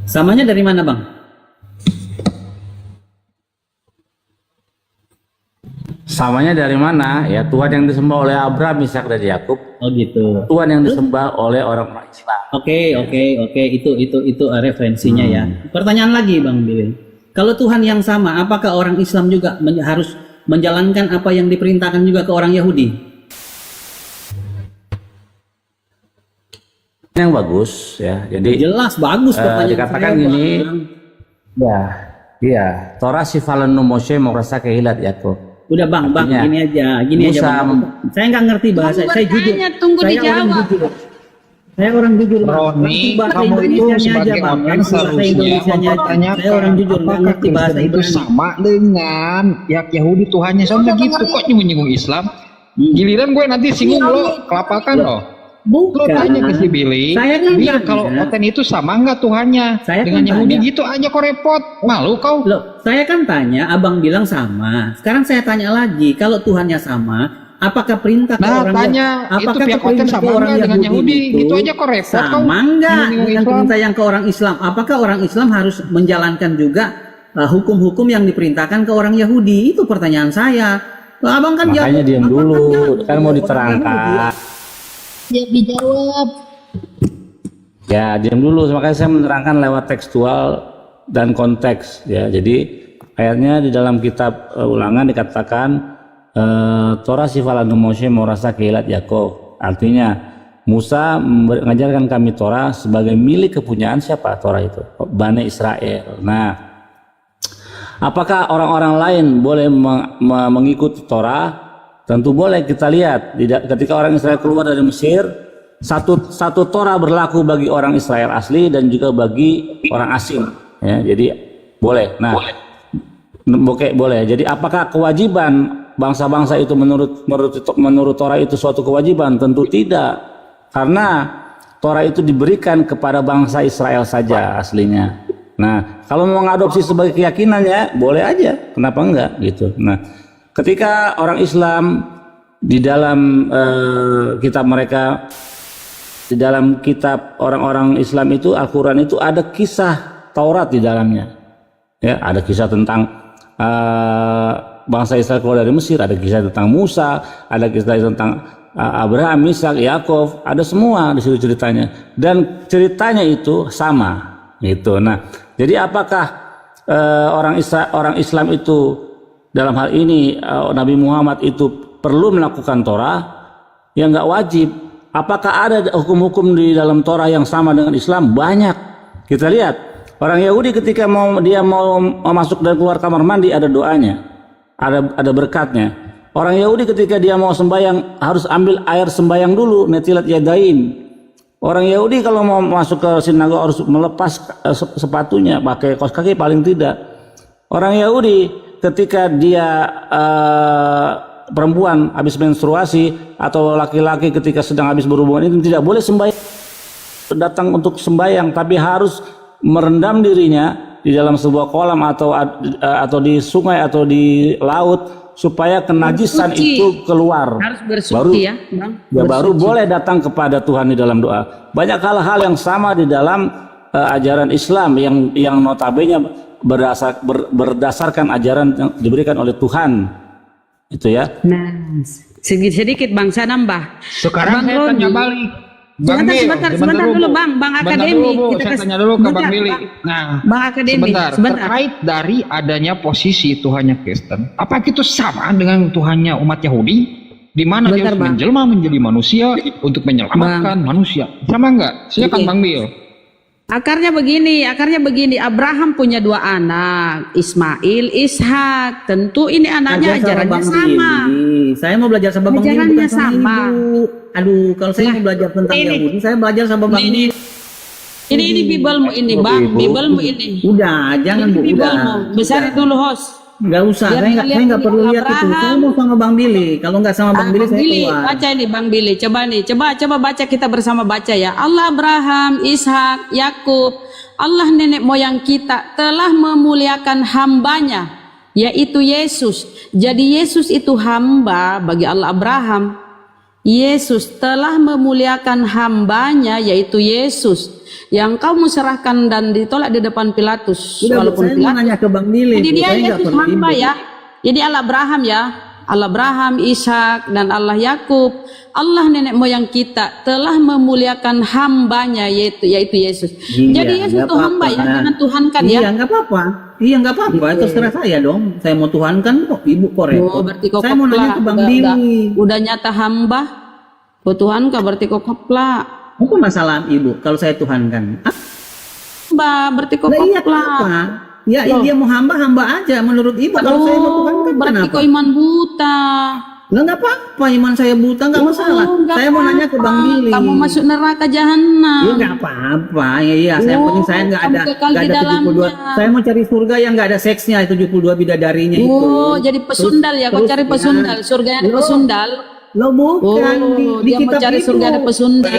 Samanya dari mana, Bang? Samanya dari mana? Ya Tuhan yang disembah oleh Abraham, Ishak dan Yakub. Oh gitu. Tuhan yang disembah oleh orang Islam. Oke. Itu referensinya ya. Pertanyaan lagi, Bang Billy. Kalau Tuhan yang sama, apakah orang Islam juga harus menjalankan apa yang diperintahkan juga ke orang Yahudi? Yang bagus ya. Jadi Jelas bagus pertanyaan dikatakan saya, gini. Bang. Ya, iya. Torah sifalanu Moshe merasa kehilat Yakub. Udah Bang, Artinya, gini aja Musa Bang. Saya nggak ngerti bahasa. Kamu Saya jujur. bertanya, tunggu Saya dijawab. orang jujur. Saya orang jujur, Bang. Roni, Ngerti bahasa kamu itu Indonesianya aja, sebagai Bang. orang Ngerti bahasa seharusnya Indonesianya aja. mempertanyakan Saya orang jujur, nggak apakah ngerti bahasa Kristen itu Ibrani. sama dengan Yahudi Tuhannya sama gitu kok nyinggung Islam. Giliran gue nanti singgung lo kelapakan lo. Lo Bukan. tanya ke si Billy, Saya kan dia tanya. kalau Oten itu sama nggak Tuhannya Saya dengan kan Yahudi tanya. gitu aja kok repot. Malu kau. Loh, saya kan tanya, Abang bilang sama. Sekarang saya tanya lagi, kalau Tuhannya sama, apakah perintah ke Nah, orang tanya itu pihak Oten sama nggak dengan Yahudi gitu aja kok repot kau. sama enggak Nyinggung dengan Islam. perintah yang ke orang Islam? Apakah orang Islam harus menjalankan juga hukum-hukum yang diperintahkan ke orang Yahudi? Itu pertanyaan saya. Abang kan Makanya diam Abang dulu, jawab. kan mau Orang diterangkan. Ya dijawab. Ya, diam dulu. Makanya saya menerangkan lewat tekstual dan konteks. Ya, jadi ayatnya di dalam kitab Ulangan dikatakan Torah sifalanu Moshe merasa kehilat Yakub. Artinya Musa mengajarkan kami Torah sebagai milik kepunyaan siapa? Torah itu Bani Israel. Nah, apakah orang-orang lain boleh mengikuti Torah? Tentu boleh. Kita lihat ketika orang Israel keluar dari Mesir, satu Torah berlaku bagi orang Israel asli dan juga bagi orang asing. Ya, jadi boleh. Nah, boleh. Jadi apakah kewajiban bangsa-bangsa itu menurut Torah itu suatu kewajiban? Tentu tidak. Karena Torah itu diberikan kepada bangsa Israel saja aslinya. Nah, kalau mau mengadopsi sebagai keyakinannya, boleh aja. Kenapa enggak gitu. Nah, ketika orang Islam di dalam kitab mereka, di dalam kitab orang-orang Islam itu, Al-Quran itu ada kisah Taurat di dalamnya. Ya, ada kisah tentang bangsa Israel keluar dari Mesir, ada kisah tentang Musa, ada kisah tentang Abraham, Ishak, Yakub, ada semua di situ ceritanya. Dan ceritanya itu sama, gitu. Nah, jadi apakah orang Islam itu dalam hal ini Nabi Muhammad itu perlu melakukan Torah? Ya nggak wajib. Apakah ada hukum-hukum di dalam Torah yang sama dengan Islam? Banyak. Kita lihat orang Yahudi ketika dia mau masuk dan keluar kamar mandi ada doanya, ada berkatnya. Orang Yahudi ketika dia mau sembahyang harus ambil air sembahyang dulu, netilat yadain. Orang Yahudi kalau mau masuk ke sinagoga harus melepas sepatunya, pakai kaos kaki paling tidak. Orang Yahudi ketika dia perempuan habis menstruasi atau laki-laki ketika sedang habis berhubungan itu tidak boleh sembahyang, datang untuk sembahyang, tapi harus merendam dirinya di dalam sebuah kolam atau di sungai atau di laut supaya kenajisan Bersuci. itu keluar. Harus bersuci ya, Bang. Baru boleh datang kepada Tuhan di dalam doa. Banyak hal-hal yang sama di dalam ajaran Islam yang notabene berdasarkan ajaran yang diberikan oleh Tuhan. Itu ya. Nah, sedikit Bang, saya nambah. Sekarang Bang saya Roni. tanya balik. Bang Bil, Sebentar dulu Bang Akademi. Saya tanya dulu ke Bang Billy. Nah, Bang Akademi, sebentar. Terkait dari adanya posisi Tuhannya Kristen, apa itu sama dengan Tuhannya umat Yahudi? Di mana dia Bentar, harus Bang. menjelma menjadi manusia untuk menyelamatkan manusia? Sama enggak? Silakan Bang Bil. Akarnya begini, Abraham punya 2 anak, Ismail, Ishak. Tentu ini anaknya Belajar ajarannya Bang sama. Billy. Saya mau belajar sama Bang Billy, Ajarannya bukan sama sama. Ibu. Aduh, kalau saya mau belajar tentang ini. Yahudi, saya belajar sama Bang Billy. Ini Bibelmu ini, Bang. Bibelmu ini. Udah, jangan Bu, udah. Bibelmu. Besarin dulu, host. Nggak usah, Biar saya kalian nggak perlu lihat itu. Abraham. Saya mau sama Bang Billy. Kalau nggak sama Bang Billy, Bang saya Billy, keluar. baca ini Bang Billy. Coba baca, kita bersama baca ya. Allah Abraham, Ishak, Yakub, Allah nenek moyang kita telah memuliakan hambanya, yaitu Yesus. Jadi Yesus itu hamba bagi Allah Abraham. Yesus telah memuliakan hambanya yaitu Yesus yang kau serahkan dan ditolak di depan Pilatus. Udah, Walaupun saya mau Pilatus, nanya ke Bang Billy. jadi Bu. dia Saya nggak Yesus perlu hamba ibu. ya. Jadi Allah Abraham ya, Allah Abraham, Ishak dan Allah Yakub, Allah nenek moyang kita telah memuliakan hambanya yaitu Yesus. Iya, Jadi Yesus nggak itu hamba apa-apa. ya, jangan tuhankan ya. Iya, nggak apa-apa. Iya, nggak apa-apa. Terserah saya dong. Saya mau tuhankan kok. Ibu kok repot. Oh, berarti kok Saya mau nanya ke Bang Billy. udah nyata hamba. Oh Tuhan kah berarti kok kopla. Apa masalah Ibu kalau saya tuhankan? Hamba berarti kok Lah iya kopla. kenapa? Ya dia mau hamba aja menurut Ibu. Kalau saya mau tuhankan berarti kenapa? kok iman buta. Lah nggak apa-apa, iman saya buta nggak masalah. Nggak Saya mau nanya ke Bang apa-apa. Billy. Kamu masuk neraka jahanam. Iya nggak apa-apa, iya. Saya yang penting saya nggak ada kamu kekal di 72. dalamnya. Saya mau cari surga yang nggak ada seksnya, 72 bidadarinya itu. Oh, jadi pesundal ya, kau terus cari ya. pesundal, surga yang ada Loh, pesundal. Lo bukan Oh, di dia mau kitab cari itu. surga ada pesundal.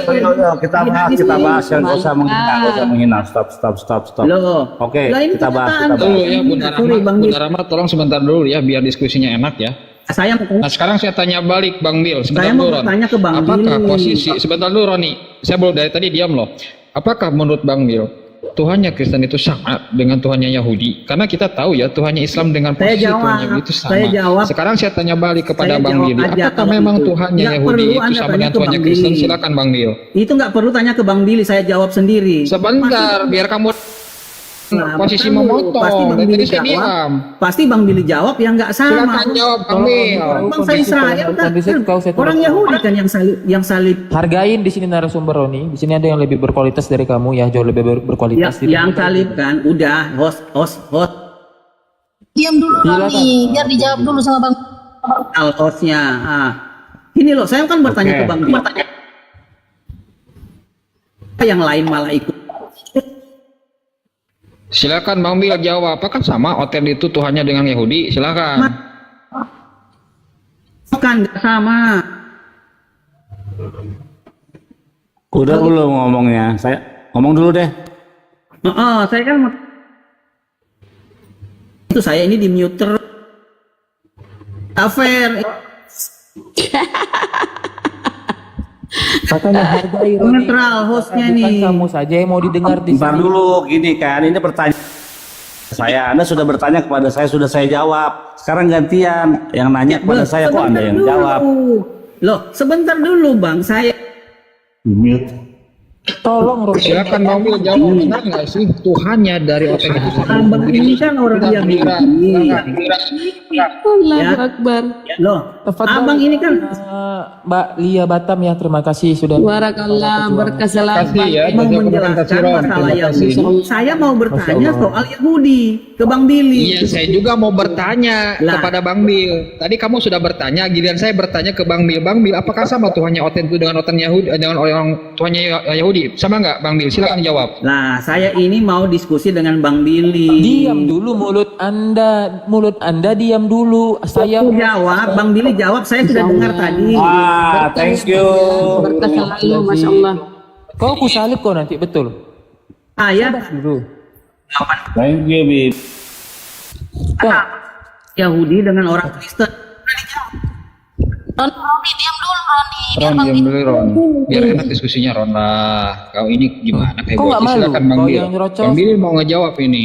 Kita bahas yang nggak usah menghina, nggak usah menghina. Stop. Loh. Oke, Lah, ini kita bahas. kenyataan. Kita bahas. Dulu ya Bunda Sorry, Rahmat, Bang Bil. Bunda Rahmat tolong sebentar dulu ya biar diskusinya enak ya. Saya mau Nah sekarang saya tanya balik Bang Bil, sebentar Saya mau dulu Ron. bertanya ke Bang Apakah Bil. posisi, sebentar dulu Roni, saya belum dari tadi diam loh. Apakah menurut Bang Bil, Tuhannya Kristen itu sama dengan Tuhannya Yahudi? Karena kita tahu ya Tuhannya Islam dengan Saya posisi jawab, Tuhannya Yahudi itu sama. saya jawab. Sekarang saya tanya balik kepada Saya Bang jawab Bil, aja apakah kalau memang itu. Tuhannya Nggak Yahudi perlu itu Anda sama tanya dengan ke Tuhannya Bang Kristen? Billy. Silakan Bang Bil. itu nggak perlu tanya ke Bang Billy, saya jawab sendiri. Sebentar, biar kamu Nah, posisi pertama, memotong. Pasti Bang Dari Billy tadi saya jawab. diam. Pasti Bang Billy jawab yang nggak sama. Silakan jawab Bang Bil. Bangsa Israel kan, orang Yahudi kan yang salib. Hargain di sini narasumber Roni. Di sini ada yang lebih berkualitas dari kamu ya, jauh lebih berkualitas. Yang salib kan, udah host. Diam dulu Roni, biar dijawab dulu sama Bang. Hostnya. Ini loh, saya kan bertanya Oke. ke Bang Billy. Yang lain malah ikut. Silakan Bang Bil jawab. Apakah sama hotel itu Tuhannya dengan Yahudi? Silakan. Bukan, nggak sama. Udah belum ngomongnya? Saya ngomong dulu deh. Saya kan itu saya ini di mute terus. Affair. Makanya hargai Roni. Netral hostnya Bukan nih. kamu saja yang mau didengar di Bentar sini. dulu, gini kan, ini pertanyaan saya. Anda sudah bertanya kepada saya, sudah saya jawab. Sekarang gantian, yang nanya kepada saya kok Anda Sebentar yang dulu. jawab. Loh, sebentar dulu Bang. Saya Tolong Roni. Silakan Bang Bil jawab. Benar nggak sih Tuhannya dari hotel itu Bang ini kan orang yang begini. Allahu Akbar. Loh, Tafadhal. Abang ini kan Mbak Lia Batam ya, terima kasih sudah. Barakallah, berkesalahan. Terima kasih ya. mau Terima menjelaskan kasih, Ron. masalah Terima kasih. Yahudi. Saya mau bertanya Masya Allah. soal Yahudi ke Bang Billy. Iya, saya juga mau bertanya Lah. kepada Bang Bil. Tadi kamu sudah bertanya, giliran saya bertanya ke Bang Bil. Bang Bil, apakah sama Tuhannya hotel itu dengan hotel Yahudi, dengan orang Tuhannya Yahudi? Sama nggak, Bang Bil? Silakan jawab. Nah, saya ini mau diskusi dengan Bang Billy. Diam dulu mulut Anda diam dulu. Saya Aku jawab, Bang Billy jawab, saya sudah dengar tadi. Thank you. Berkah selalu, Masya Allah. Kau kusalib kau nanti betul. Saya Dulu. Thank you, Bib. Kau Yahudi dengan orang Kristen. Roni, diam dulu Roni. Biar Ron, Bang diam dulu Ron. Biar enak diskusinya Ron lah. Kau ini gimana kayak Kok nggak malu? Silakan Bang Kau Bil. yang nyerocos. Bang Bil mau ngejawab ini.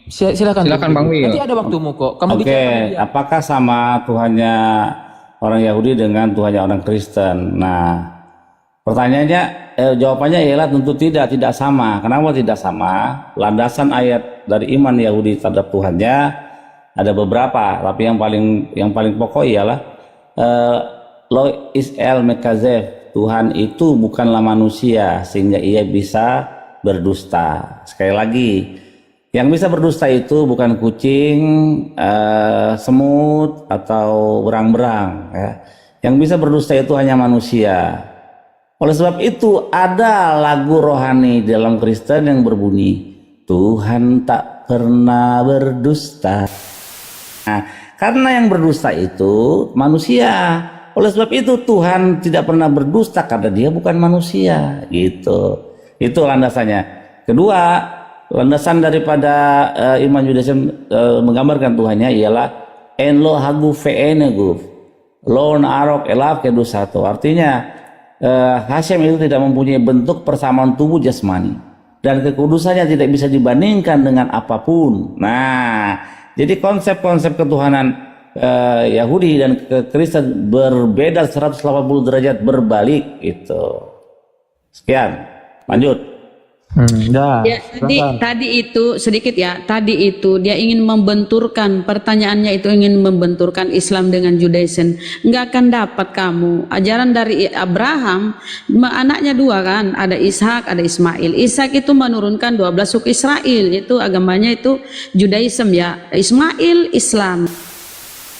silakan. Silakan, dulu. Bang Wil. Nanti ada waktumu kok. Kamu Oke, bicara. apakah sama Tuhannya orang Yahudi dengan Tuhannya orang Kristen? Nah, pertanyaannya, jawabannya ialah tentu tidak sama. Kenapa tidak sama? Landasan ayat dari iman Yahudi terhadap Tuhannya ada beberapa, tapi yang paling pokok ialah Lo Israel Mekazef, Tuhan itu bukanlah manusia sehingga ia bisa berdusta. Sekali lagi, yang bisa berdusta itu bukan kucing, semut, atau berang-berang. Ya. Yang bisa berdusta itu hanya manusia. Oleh sebab itu ada lagu rohani dalam Kristen yang berbunyi, Tuhan tak pernah berdusta. Nah, karena yang berdusta itu manusia. Oleh sebab itu Tuhan tidak pernah berdusta karena dia bukan manusia. Gitu. Itu landasannya. Kedua, landasan daripada iman Judaism menggambarkan Tuhannya ialah Enlo Hagu Ve'eneguf. Lon arok elaf kedu satu. Artinya Hashem itu tidak mempunyai bentuk persamaan tubuh jasmani dan kekudusannya tidak bisa dibandingkan dengan apapun. Nah, jadi konsep-konsep ketuhanan Yahudi dan Kristen berbeda 180 derajat berbalik itu. Sekian, lanjut. Ya, tadi itu sedikit ya. Tadi itu dia ingin membenturkan, pertanyaannya itu ingin membenturkan Islam dengan Judaism. Nggak akan dapat kamu. Ajaran dari Abraham, anaknya dua kan, ada Ishak, ada Ismail. Ishak itu menurunkan 12 suku Israel, itu agamanya itu Judaism ya. Ismail Islam.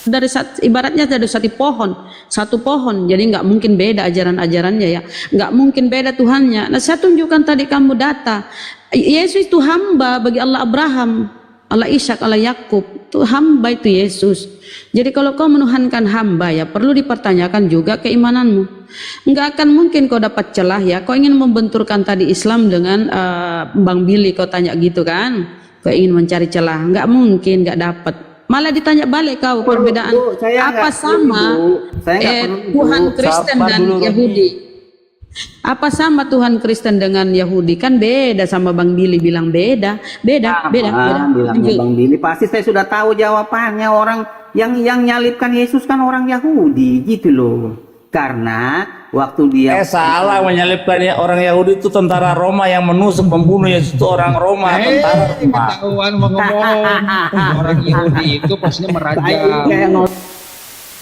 Dari ibaratnya dari satu pohon, jadi nggak mungkin beda ajaran-ajarannya ya, nggak mungkin beda Tuhannya. Nah, saya tunjukkan tadi kamu data, Yesus itu hamba bagi Allah Abraham, Allah Ishak, Allah Yakub, itu hamba itu Yesus. Jadi kalau kau menuhankan hamba ya perlu dipertanyakan juga keimananmu. Nggak akan mungkin kau dapat celah ya. Kau ingin membenturkan tadi Islam dengan Bang Billy, kau tanya gitu kan? Kau ingin mencari celah, nggak mungkin, nggak dapat. Malah ditanya balik kau perbedaan apa sama Tuhan Kristen dan Yahudi. Apa sama Tuhan Kristen dengan Yahudi? Kan beda, sama Bang Billy bilang beda. Beda. Bang Billy pasti saya sudah tahu jawabannya. Orang yang nyalibkan Yesus kan orang Yahudi gitu loh. Karena waktu dia salah menyalibkan ya, orang Yahudi itu tentara Roma yang menusuk membunuh Yesus itu orang Roma, tentara Roma. Ketahuan mau ngomong. Orang Yahudi itu pastinya meraja.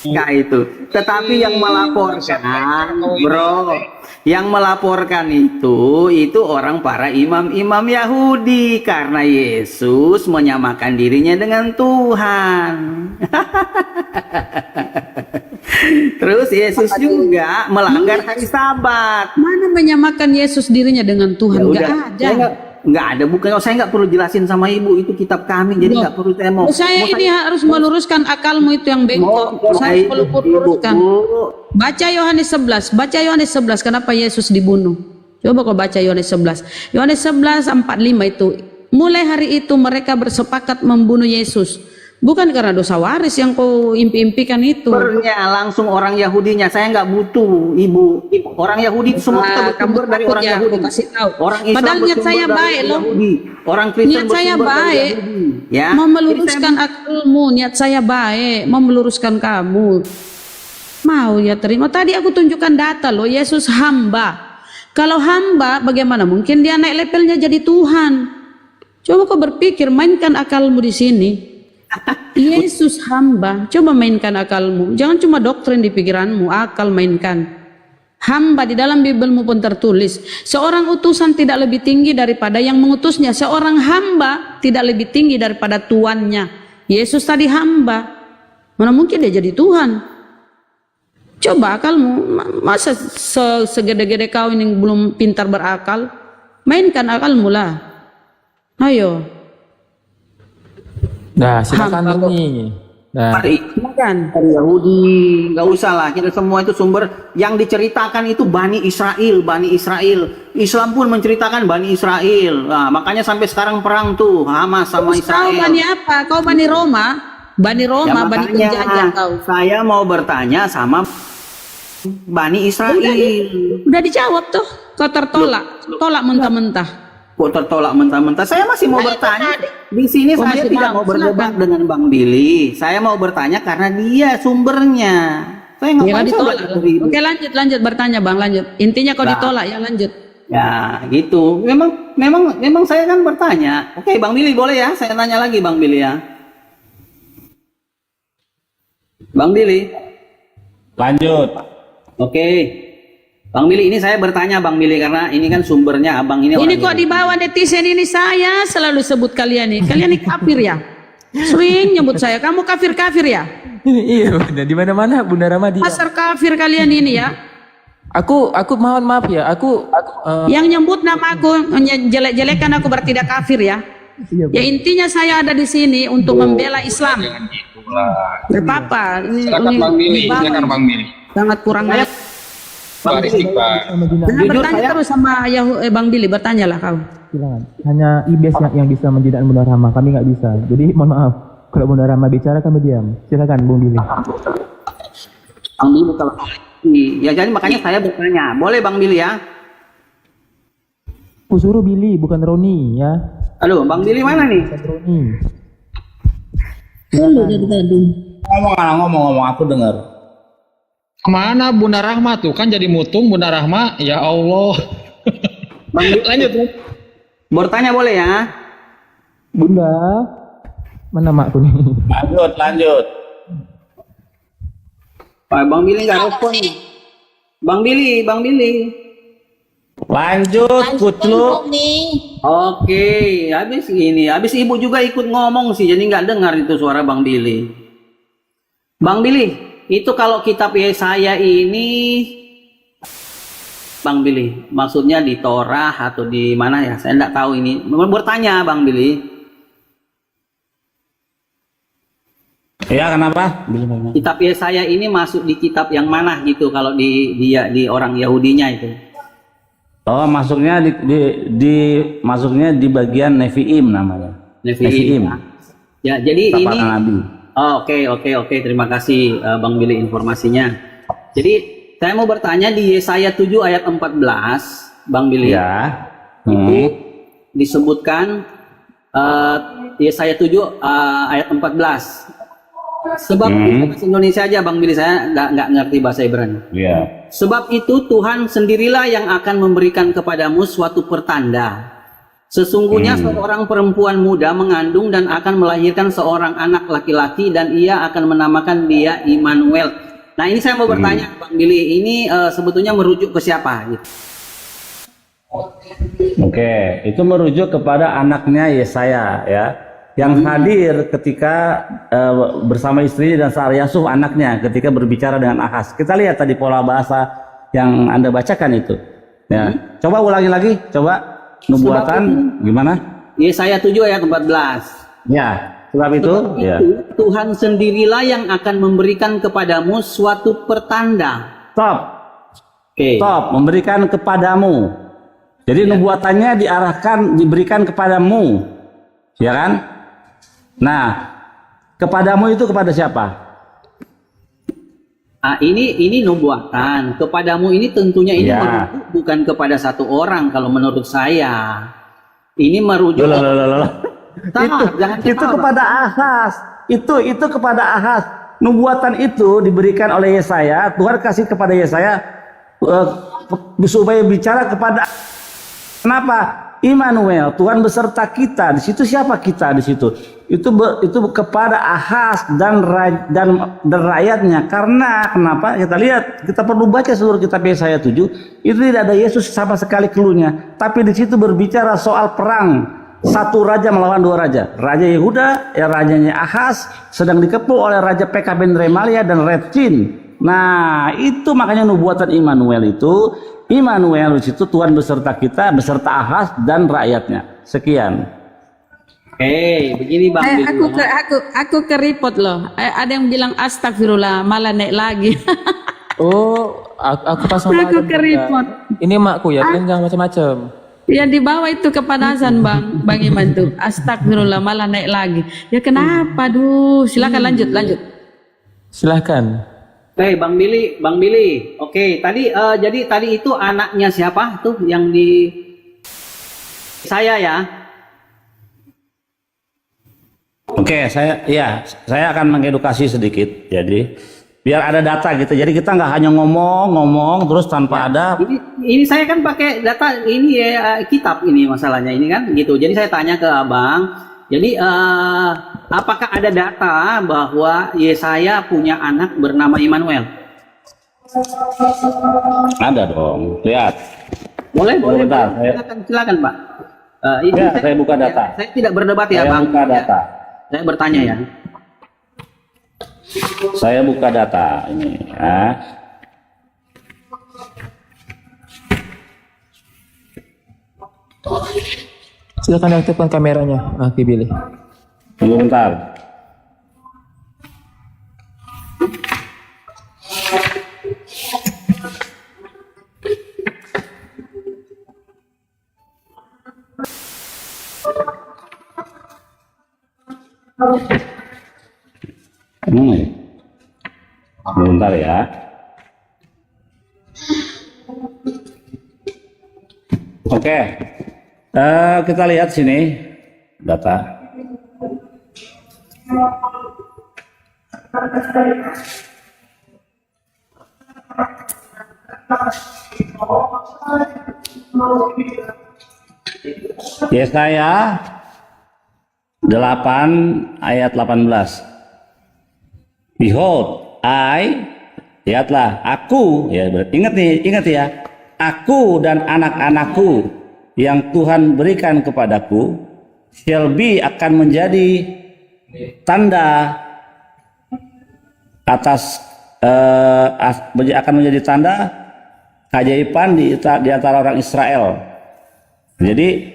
Enggak itu. Tetapi yang melaporkan, bro, yang melaporkan itu orang para imam Yahudi karena Yesus menyamakan dirinya dengan Tuhan. Terus Yesus juga melanggar hari Sabat. Mana menyamakan Yesus dirinya dengan Tuhan? Nggak ada. Nggak ada, bukan. Saya nggak perlu jelasin sama ibu, itu kitab kami, jadi nggak perlu saya mau. Saya ini harus meluruskan akalmu itu yang bengkok. Saya perlu luruskan. Baca Yohanes 11. Baca Yohanes 11. Kenapa Yesus dibunuh? Coba kau baca Yohanes 11. Yohanes 11:45 itu. Mulai hari itu mereka bersepakat membunuh Yesus. Bukan karena dosa waris yang kau impi-impikan itu. Sumbernya langsung orang Yahudinya. Saya nggak butuh ibu. Orang Yahudi itu semua kita bersumber dari orang ya, Yahudi. Orang Islam padahal niat saya baik loh. Orang Kristen niat saya baik. Ya. Mau meluruskan akalmu. Niat saya baik. Mau meluruskan kamu. Mau ya terima. Tadi aku tunjukkan data loh. Yesus hamba. Kalau hamba, bagaimana mungkin dia naik levelnya jadi Tuhan? Coba kau berpikir, mainkan akalmu di sini. Yesus hamba, coba mainkan akalmu. Jangan cuma doktrin di pikiranmu, akal mainkan. Hamba di dalam Bibelmu pun tertulis, seorang utusan tidak lebih tinggi daripada yang mengutusnya. Seorang hamba tidak lebih tinggi daripada tuannya. Yesus tadi hamba, mana mungkin dia jadi Tuhan? Coba akalmu, masa segede-gede kau ini belum pintar berakal? Mainkan akalmu lah. Ayo. Nah, silakan ini. Nah, silakan. Yahudi, nggak usah lah. Kita semua itu sumber yang diceritakan itu Bani Israel. Islam pun menceritakan Bani Israel. Nah, makanya sampai sekarang perang tuh Hamas sama Israel. Kau Bani apa? Kau Bani Roma? Bani Roma, Ya, Bani penjajah kau. Saya mau bertanya sama Bani Israel. Udah dijawab tuh. Kau tolak mentah-mentah. Kok tertolak mentah-mentah? Saya masih mau bertanya. Di sini saya tidak mau berdebat dengan Bang Billy. Saya mau bertanya karena dia sumbernya. Saya nggak ditolak. Oke, lanjut bertanya Bang, lanjut. Intinya kau ditolak ya, lanjut. Ya, gitu. Memang saya kan bertanya. Oke, Bang Billy boleh ya? Saya tanya lagi Bang Billy ya. Bang Billy. Lanjut. Oke. Bang Billy, ini saya bertanya Bang Billy karena ini kan sumbernya abang ini. Ini kok di bawah netizen ini saya selalu sebut kalian nih. Kalian ini kafir ya? Sering nyebut saya. Kamu kafir ya? Iya, di mana-mana Bunda Ramadi. Pasar kafir kalian ini ya. Aku mohon maaf ya. Aku yang nyebut nama aku jelek-jelekan aku berarti tidak kafir ya. Ya intinya saya ada di sini untuk membela Islam. Berpapa. Silakan Bang Billy. Sangat kurang ajar. Bertanya terus sama Bang Billy, bertanyalah kau. Silakan. Hanya IBS yang bisa menjadikan Bunda Rama, kami nggak bisa. Jadi mohon maaf, kalau Bunda Rama bicara kami diam. Silakan Bung Billy. Bang Billy kalau ya jadi makanya saya bertanya. Boleh Bang Billy ya? Aku suruh Billy bukan Roni ya. Aduh, Bang Billy mana nih? Bukan Roni. Dulu dari tadi. Ngomong aku dengar. Kemana Bunda Rahma tuh? Kan jadi mutung Bunda Rahma. Ya Allah. Bang Billy, Lanjut. bertanya boleh ya? Bunda, mana makku nih? Lanjut. Pak Bang Billy nggak respon. Bang Billy. Lanjut, Kucluk. nih. Oke, habis ibu juga ikut ngomong sih, jadi nggak dengar itu suara Bang Billy. Bang Billy, itu kalau kitab Yesaya ini, Bang Billy, maksudnya di Torah atau di mana ya? Saya nggak tahu ini. Bertanya Bang Billy, Ya, kenapa? kitab Yesaya ini masuk di kitab yang mana gitu? Kalau di orang Yahudinya itu? Oh, masuknya masuknya di bagian Nevi'im namanya. Nevi'im. Ya, jadi Taparan ini. Nabi. Oh, oke. Terima kasih Bang Billy informasinya. Jadi saya mau bertanya di Yesaya 7 ayat 14, Bang Billy. Ya. Itu disebutkan Yesaya 7 ayat 14. Sebab bahasa Indonesia aja Bang Billy, saya nggak ngerti bahasa Ibrani. Iya. Sebab itu Tuhan sendirilah yang akan memberikan kepadamu suatu pertanda. Sesungguhnya seorang perempuan muda mengandung dan akan melahirkan seorang anak laki-laki dan ia akan menamakan dia Immanuel. Nah ini saya mau bertanya Bang Billy, ini sebetulnya merujuk ke siapa? Gitu. Oke, itu merujuk kepada anaknya Yesaya ya, yang hadir ketika bersama istrinya dan Sarah Yusuf anaknya ketika berbicara dengan Ahaz. Kita lihat tadi pola bahasa yang Anda bacakan itu. Ya, coba ulangi lagi, coba nubuatan gimana? Yesaya 7 ayat 14. Ya, sebab itu, ya. Tuhan sendirilah yang akan memberikan kepadamu suatu pertanda. Stop, Oke. stop, memberikan kepadamu. Jadi nubuatannya diberikan kepadamu, ya kan? Nah, kepadamu itu kepada siapa? Ah, ini nubuatan. Kepadamu ini tentunya ini Ya. merujuk bukan kepada satu orang kalau menurut saya. Ini merujuk Itu kepada Ahaz. Itu kepada Ahaz. Nubuatan itu diberikan oleh Yesaya. Tuhan kasih kepada Yesaya supaya bicara kepada. Kenapa? Immanuel, Tuhan beserta kita. Di situ siapa kita di situ? Itu kepada Ahaz dan rakyatnya. Karena kenapa? Kita lihat, kita perlu baca seluruh kitab Yesaya 7. Itu tidak ada Yesus sama sekali cluenya. Tapi di situ berbicara soal perang. Satu raja melawan dua raja. Raja Yehuda, rajanya Ahaz sedang dikepung oleh Raja Pekah bin Remalia dan Redzin. Nah, itu makanya nubuatan Immanuel itu. Immanuel di situ Tuhan beserta kita, beserta Ahaz dan rakyatnya. Sekian. Begini Bang Billy. Aku keripot loh. Ada yang bilang astagfirullah malah naik lagi. Oh, aku pasang Aku badan, keripot. Bunda. Ini makku ya, kalian jangan macam-macam. Ya di bawah itu kepanasan Bang Iman tuh. Astagfirullah malah naik lagi. Ya kenapa? Duh, silakan lanjut. Silahkan. Bang Billy. Oke, jadi tadi itu anaknya siapa tuh yang di saya ya? Oke, saya akan mengedukasi sedikit. Jadi biar ada data gitu. Jadi kita nggak hanya ngomong terus tanpa ada. Ini saya kan pakai data ini ya, kitab ini masalahnya ini kan gitu. Jadi saya tanya ke Abang. Jadi apakah ada data bahwa Yesaya punya anak bernama Immanuel? Ada dong. Lihat. Boleh. Bentar, Silakan Pak. saya buka data. Saya tidak berdebat ya Saya Bang. buka data. Saya bertanya ya. Saya buka data ini. Ya. Silakan aktifkan kameranya, Aki Billy. Tunggu bentar. Tunggu bentar ya. Oke. Kita lihat sini data. Yesaya 8 ayat 18. Behold, lihatlah, aku, ya ingat ya, aku dan anak-anakku yang Tuhan berikan kepadaku shall be akan menjadi tanda atas akan menjadi tanda keajaiban di antara orang Israel. Jadi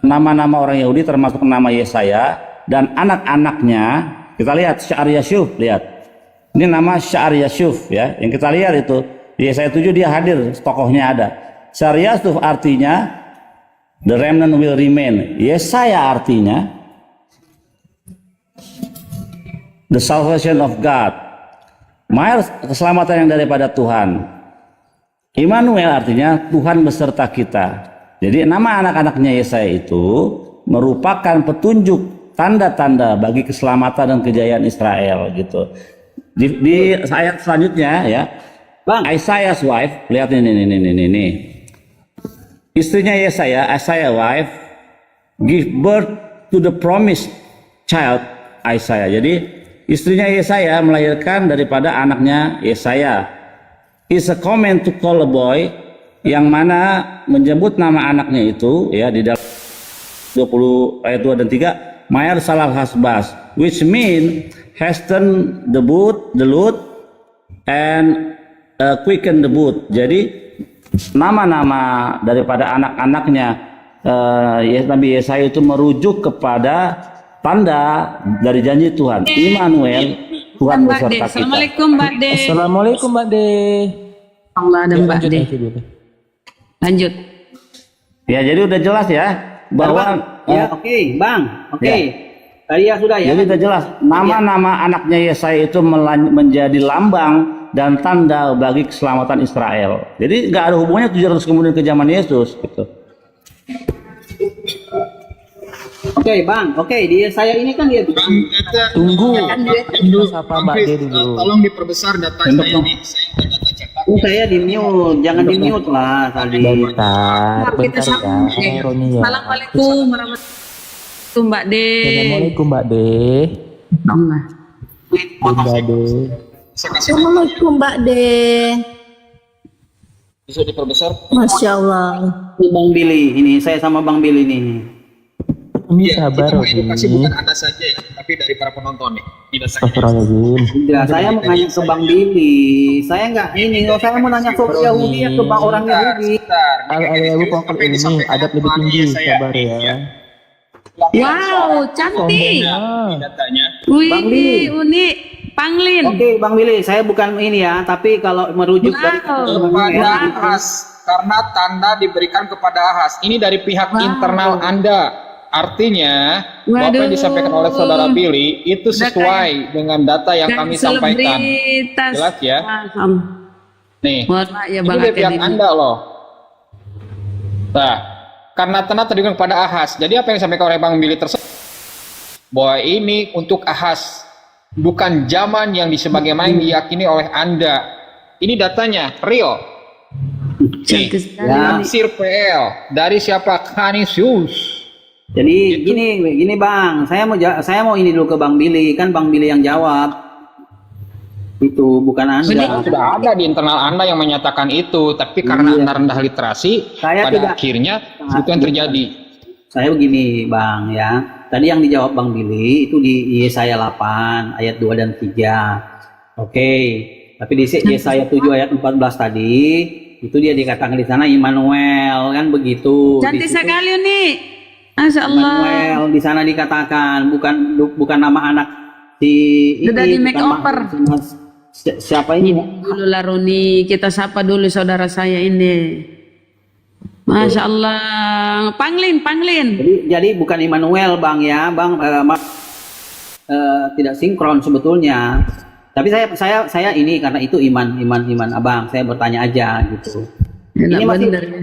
nama-nama orang Yahudi termasuk nama Yesaya dan anak-anaknya, kita lihat Sya'ar Yashuf, lihat. Ini nama Sya'ar Yashuf ya. Yang kita lihat itu di Yesaya 7 dia hadir, tokohnya ada. Sya'ar Yashuf artinya the remnant will remain. Yesaya artinya the salvation of God. Mahal keselamatan yang daripada Tuhan. Immanuel artinya Tuhan beserta kita. Jadi nama anak-anaknya Yesaya itu merupakan petunjuk tanda-tanda bagi keselamatan dan kejayaan Israel gitu. Di ayat selanjutnya ya, Bang. Isaiah's wife, lihat ini. Istrinya Yesaya, Isaiah wife, give birth to the promised child Isaiah. Jadi istrinya Yesaya melahirkan daripada anaknya Yesaya. Is a comment to call a boy, yang mana menyebut nama anaknya itu ya di dalam 20 ayat 2 dan 3, Mayer Salal Hasbas, which mean hasten the loot and quicken the boot. Jadi nama-nama daripada anak-anaknya Nabi Yesaya itu merujuk kepada tanda dari janji Tuhan. Immanuel, Tuhan Mbak De. beserta kita. Assalamualaikum Mbak De. Assalamualaikum Mbak De. Allah dan Mbak Lanjut De. aja dulu. Lanjut. Ya, jadi udah jelas ya bahwa Ya, oke, Bang. Oke. Ya. Tadi ya sudah ya. jadi udah jelas nama-nama anaknya Yesaya itu menjadi lambang dan tanda bagi keselamatan Israel. Jadi nggak ada hubungannya 700 kemudian ke zaman Yesus gitu. Oke, Bang. Oke, dia saya ini kan dia Tunggu sapa Mbak De dulu. Tolong diperbesar data saya ini. Saya ingin data cetak. saya di mute, jangan di mute lah tadi. Bentar Kita ya. sambung. Roni ya. Assalamualaikum warahmatullahi wabarakatuh Mbak De. Assalamualaikum Mbak De. Allah. Mbak De. Saya kasih Assalamualaikum Mbak De. bisa diperbesar. Masya Allah. Bang Billy ini, saya sama Bang Billy ini. Ini Iya, sabar kita mau edukasi Roni. bukan Anda saja ya, tapi dari para penonton nih. Tidak saja. Astagfirullahaladzim. Ya, saya mau nanya ke Bang Billy. Saya nggak ini, saya mau nanya ke Yahudi atau Bang orang Yahudi. Al-Abu pokok ini adab lebih tinggi, sabar ya. Wow, cantik. Datanya. Bang Billy. Wih, unik. Panglin. Oke, Bang Billy, saya bukan ini ya, tapi kalau merujuk dari Kepada Ahas, karena tanda diberikan kepada Ahas. Ini dari pihak internal Anda. Artinya, apa yang Waduh. disampaikan oleh saudara Billy itu sesuai dengan data yang kami sampaikan. Selebritas. Jelas ya? Paham. Nih, Mohon maaf ya ini Bang dari pihak Akademi. Anda loh. Nah, karena tanda terdiri kepada Ahas. Jadi apa yang disampaikan oleh Bang Billy tersebut? Bahwa ini untuk Ahas. Bukan zaman yang sebagaimana diyakini oleh Anda. Ini datanya, real. Nih, Cantik sekali. Ya. Unik. Sir PL. Dari siapa? Kanisius. Jadi gini Bang, saya mau ini dulu ke Bang Billy, kan Bang Billy yang jawab. Itu bukan Anda. Sudah ada di internal Anda yang menyatakan itu, tapi karena Anda rendah literasi, Saya pada tidak- akhirnya itu yang terjadi. Saya begini Bang ya. Tadi yang dijawab Bang Billy itu di Yesaya 8 ayat 2 dan 3. Oke. Tapi di Yesaya 7 ayat 14 tadi itu dia dikatakan di sana Immanuel kan begitu. Cantik Di situ sekali unik. Masya Allah. Immanuel di sana dikatakan bukan nama anak si Sudah di make bukan over. siapa ini? Dulu lah Roni, kita sapa dulu saudara saya ini. Masya Allah. Panglin. Jadi bukan Immanuel Bang ya, Bang tidak sinkron sebetulnya. Tapi saya ini karena itu iman Abang. Saya bertanya aja gitu. Enak Ini masih- bener ya.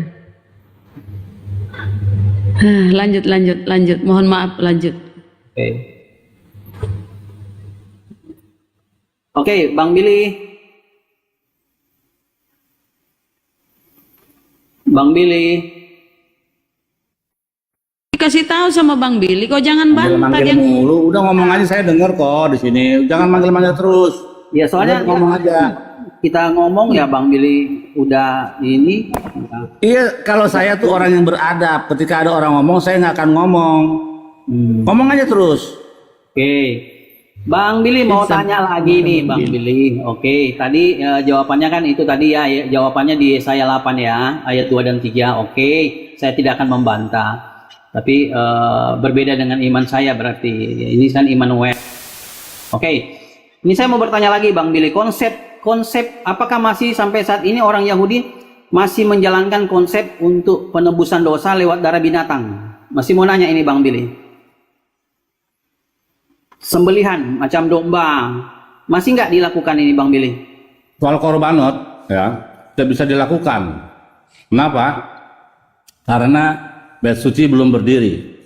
Lanjut. Mohon maaf, lanjut. Oke. Oke, Bang Billy. Bang Billy. Kasih tahu sama Bang Billy, kok jangan bantah Manggil yang mulu, udah ngomong aja, saya dengar kok di sini. Jangan manggil-manggil terus. Ya soalnya Udah ngomong aja. kita ngomong ya Bang Billy udah ini. Iya, kalau saya tuh orang yang beradab. Ketika ada orang ngomong, saya nggak akan ngomong. Ngomong aja terus. Oke. Bang Billy mau tanya lagi nih Bang Billy. Oke, tadi jawabannya kan itu tadi ya, jawabannya di Yesaya 8 ya, ayat 2 dan 3. Oke, saya tidak akan membantah. Tapi berbeda dengan iman saya berarti. Ini kan iman web. Oke. Ini saya mau bertanya lagi Bang Billy, konsep apakah masih sampai saat ini orang Yahudi masih menjalankan konsep untuk penebusan dosa lewat darah binatang? Masih mau nanya ini Bang Billy. Sembelihan macam domba masih nggak dilakukan ini Bang Billy? Soal korbanot, ya, tidak bisa dilakukan. Kenapa? Karena bait suci belum berdiri.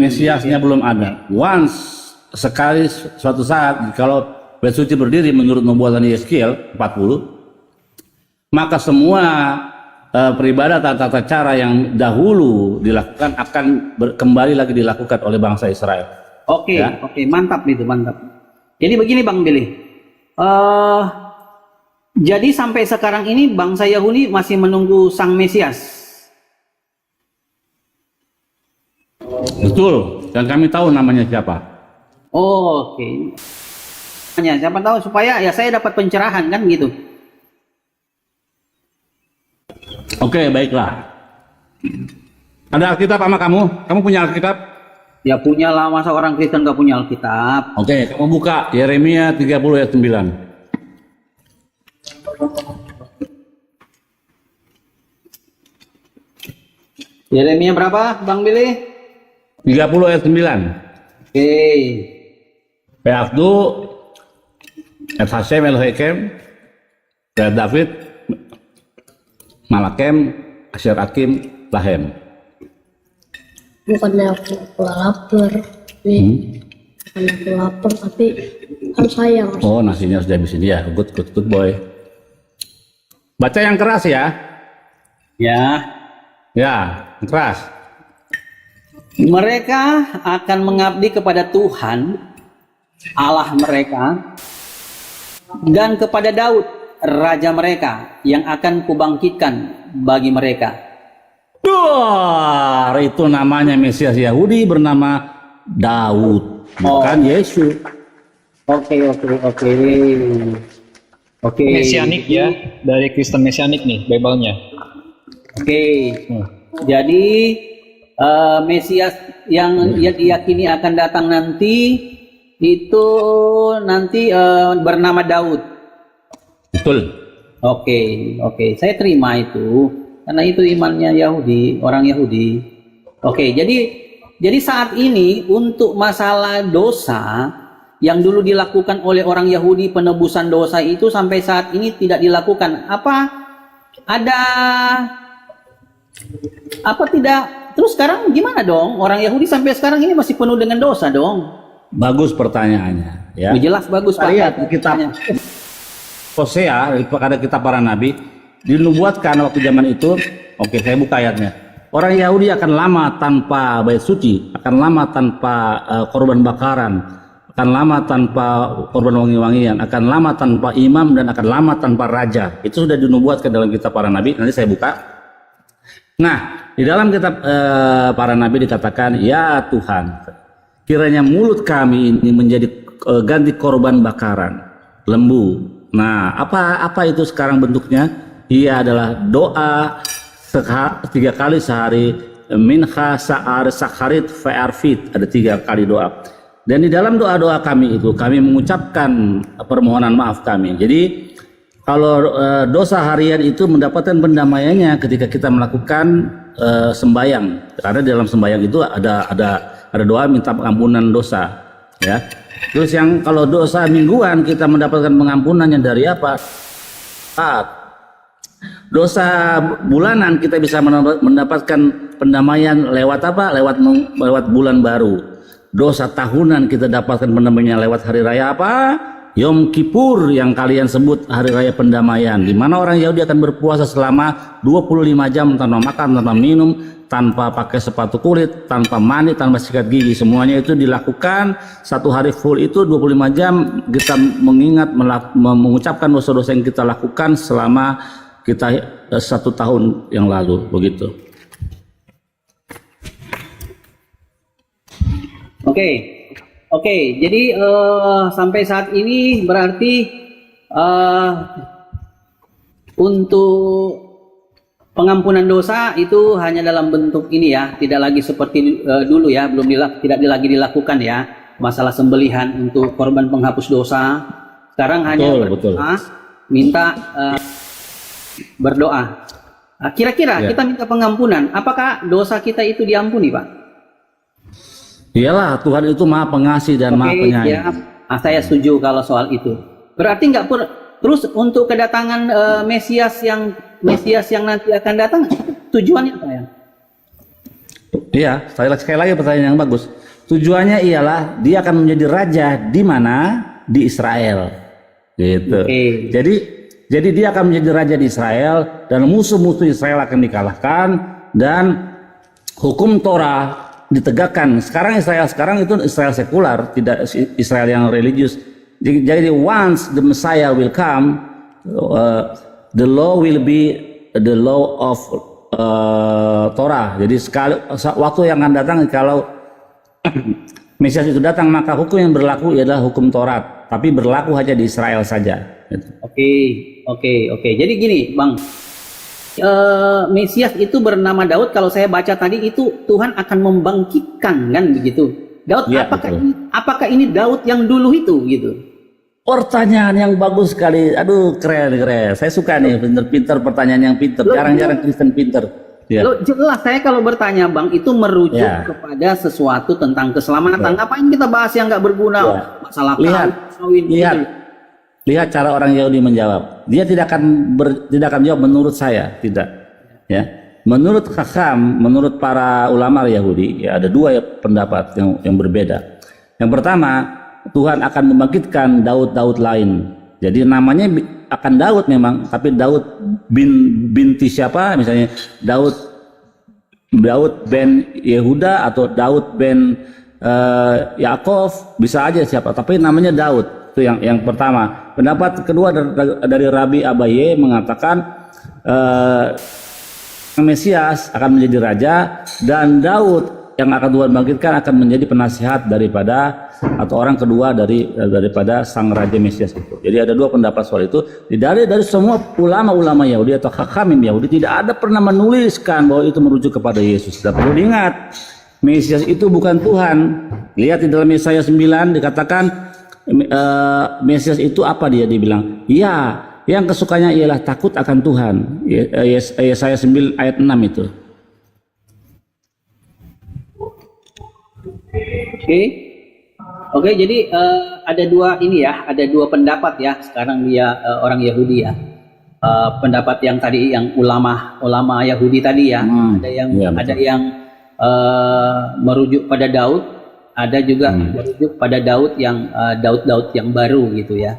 Mesiasnya belum ada. Once sekali suatu saat kalau bait suci berdiri menurut nubuatan Yeskiel 40, maka semua peribadatan tata cara yang dahulu dilakukan akan kembali lagi dilakukan oleh bangsa Israel. Oke, Ya. oke, mantap itu, mantap. Jadi begini Bang Billy, jadi sampai sekarang ini bangsa Yahudi masih menunggu Sang Mesias. Betul, dan kami tahu namanya siapa. Oh, oke. Hanya siapa tahu supaya ya saya dapat pencerahan kan gitu. Oke, baiklah. Ada Alkitab sama kamu? Kamu punya Alkitab? Ya punya lah, masa orang Kristen nggak punya Alkitab. Oke, kamu buka Yeremia 30 ayat 9. Yeremia berapa Bang Billy? 30 ayat 9. Oke. Peakdu et Hashem Elohekem et David Malakem Asher Akim Lahem. Bukannya aku nggak lapar, bukannya aku lapar, tapi kan sayang. Oh, nasinya sudah habis ini ya. Good boy. Baca yang keras ya. Ya. Ya, yang keras. Mereka akan mengabdi kepada Tuhan Allah mereka dan kepada Daud raja mereka yang akan kubangkitkan bagi mereka. Duh, itu namanya Mesias Yahudi bernama Daud, bukan Yesus. Oke. Mesianik ya, dari Kristen Mesianik nih, Bible-nya. Oke. Jadi Mesias yang diyakini akan datang nanti itu nanti bernama Daud. Betul. Oke. Saya terima itu karena itu imannya Yahudi, orang Yahudi. Oke, jadi saat ini untuk masalah dosa yang dulu dilakukan oleh orang Yahudi, penebusan dosa itu sampai saat ini tidak dilakukan. Apa tidak? Terus sekarang gimana dong? Orang Yahudi sampai sekarang ini masih penuh dengan dosa dong. Bagus pertanyaannya, ya. Jelas bagus Pak. Lihat kitab Hosea pada kitab para nabi dinubuatkan waktu zaman itu. Oke, saya buka ayatnya. Orang Yahudi akan lama tanpa bait suci, akan lama tanpa korban bakaran, akan lama tanpa korban wangi-wangian, akan lama tanpa imam, dan akan lama tanpa raja. Itu sudah dinubuatkan dalam kitab para nabi. Nanti saya buka. Nah, di dalam kitab para nabi dikatakan, ya Tuhan, kiranya mulut kami ini menjadi ganti korban bakaran, lembu. Nah, apa itu sekarang bentuknya? Ia adalah doa 3 kali sehari, minha sa'ar sakharit fa'arfit, ada 3 kali doa. Dan di dalam doa-doa kami itu kami mengucapkan permohonan maaf kami. Jadi kalau dosa harian itu mendapatkan pendamaiannya ketika kita melakukan sembayang. Karena dalam sembayang itu ada doa minta pengampunan dosa, ya. Terus yang kalau dosa mingguan kita mendapatkan pengampunannya dari apa? Saat Dosa bulanan kita bisa mendapatkan pendamaian lewat apa? Lewat bulan baru. Dosa tahunan kita dapatkan pendamaian lewat hari raya apa? Yom Kippur yang kalian sebut hari raya pendamaian, di mana orang Yahudi akan berpuasa selama 25 jam tanpa makan, tanpa minum, tanpa pakai sepatu kulit, tanpa mandi, tanpa sikat gigi. Semuanya itu dilakukan satu hari full itu 25 jam kita mengingat mengucapkan dosa-dosa yang kita lakukan selama kita 1 tahun yang lalu, begitu. Oke, jadi sampai saat ini berarti untuk pengampunan dosa itu hanya dalam bentuk ini ya, tidak lagi seperti dulu ya, tidak lagi dilakukan ya, masalah sembelihan untuk korban penghapus dosa. Sekarang hanya minta berdoa. Kira-kira kita minta pengampunan, apakah dosa kita itu diampuni, Pak? Iyalah, Tuhan itu Maha Pengasih dan Maha Penyayang. Ya, saya setuju kalau soal itu. Berarti nggak terus untuk kedatangan Mesias yang nanti akan datang, tujuannya apa ya? Iya, sekali lagi pertanyaan yang bagus. Tujuannya ialah dia akan menjadi raja di mana? Di Israel. Gitu. Jadi dia akan menjadi raja di Israel dan musuh-musuh Israel akan dikalahkan dan hukum Torah ditegakkan. Sekarang itu Israel sekular, tidak Israel yang religius. Jadi once the Messiah will come, the law will be the law of Torah. Jadi waktu yang akan datang kalau Mesias itu datang, maka hukum yang berlaku adalah hukum Taurat, tapi berlaku hanya di Israel saja. Oke. Jadi gini, Bang. Mesias itu bernama Daud. Kalau saya baca tadi itu Tuhan akan membangkitkan, kan begitu? Daud, ya, apakah ini Daud yang dulu itu gitu? Pertanyaan yang bagus sekali. Aduh, keren. Saya suka nih, pinter pertanyaan yang pinter. Jarang-jarang Kristen pinter. Ya. Jelas saya kalau bertanya, Bang, itu merujuk kepada sesuatu tentang keselamatan. Ngapain kita bahas yang nggak berguna? Masalah kawin. Lihat cara orang Yahudi menjawab. Dia tidak akan jawab menurut saya, tidak. Ya. Menurut Hakam, menurut para ulama Yahudi, ya ada dua pendapat yang berbeda. Yang pertama, Tuhan akan membangkitkan Daud lain. Jadi namanya akan Daud memang, tapi Daud binti siapa? Misalnya Daud ben Yehuda atau Daud ben Yakov, bisa aja siapa. Tapi namanya Daud. Itu yang pertama. Pendapat kedua dari Rabi Abaye mengatakan Mesias akan menjadi raja dan Daud yang akan Tuhan bangkitkan akan menjadi penasihat daripada atau orang kedua daripada sang raja Mesias itu. Jadi ada dua pendapat soal itu. Dari semua ulama-ulama Yahudi atau Hakamim Yahudi tidak ada pernah menuliskan bahwa itu merujuk kepada Yesus. Tidak perlu diingat, Mesias itu bukan Tuhan. Lihat di dalam Yesaya 9 dikatakan Mesias itu apa dia dibilang? Ya, yang kesukanya ialah takut akan Tuhan. Yesaya 9 ayat 6 itu. Oke, jadi ada dua pendapat ya. Sekarang dia orang Yahudi ya. Pendapat yang tadi yang ulama Yahudi tadi ya. Ada yang merujuk pada Daud. Ada juga merujuk pada Daud yang Daud yang baru gitu ya.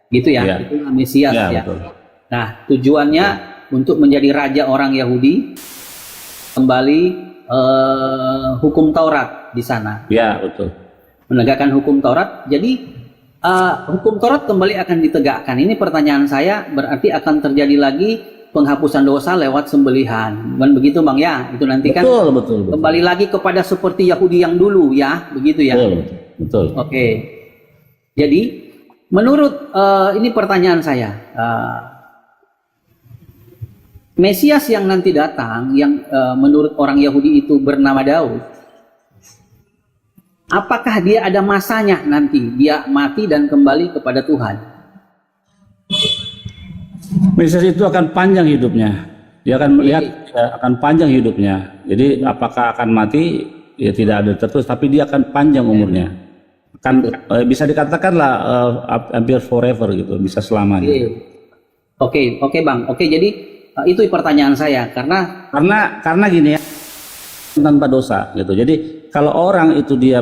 Itu Mesias ya. Betul. Nah, tujuannya untuk menjadi raja orang Yahudi, kembali hukum Taurat di sana. Ya, betul. Menegakkan hukum Taurat. Jadi hukum Taurat kembali akan ditegakkan. Ini pertanyaan saya, berarti akan terjadi lagi penghapusan dosa lewat sembelihan. Bukan begitu, Bang ya? Itu nanti kan betul. Kembali lagi kepada seperti Yahudi yang dulu ya, begitu ya? Betul. Oke. Jadi menurut ini pertanyaan saya, Mesias yang nanti datang, yang menurut orang Yahudi itu bernama Daud, apakah dia ada masanya nanti dia mati dan kembali kepada Tuhan? Mesias itu akan panjang hidupnya. Dia akan melihat akan panjang hidupnya. Jadi apakah akan mati? Ya tidak ada tertulis, tapi dia akan panjang umurnya. Kan bisa dikatakanlah hampir forever gitu, bisa selamanya. Oke, Bang. Oke, jadi Itu pertanyaan saya karena Karena gini ya, tanpa dosa gitu. Jadi kalau orang itu dia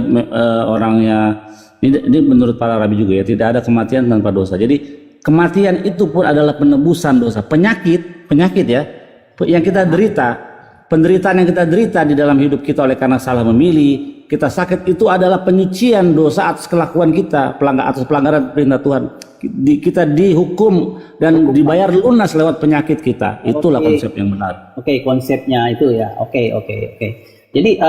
orangnya ini menurut para rabi juga ya, tidak ada kematian tanpa dosa. Jadi kematian itu pun adalah penebusan dosa. Penyakit ya yang kita derita, penderitaan yang kita derita di dalam hidup kita oleh karena salah memilih, kita sakit, itu adalah penyucian dosa atas kelakuan kita, atas pelanggaran perintah Tuhan. Kita dihukum dan dibayar lunas lewat penyakit kita. Itulah konsep yang benar. Oke, konsepnya itu ya. Oke. Jadi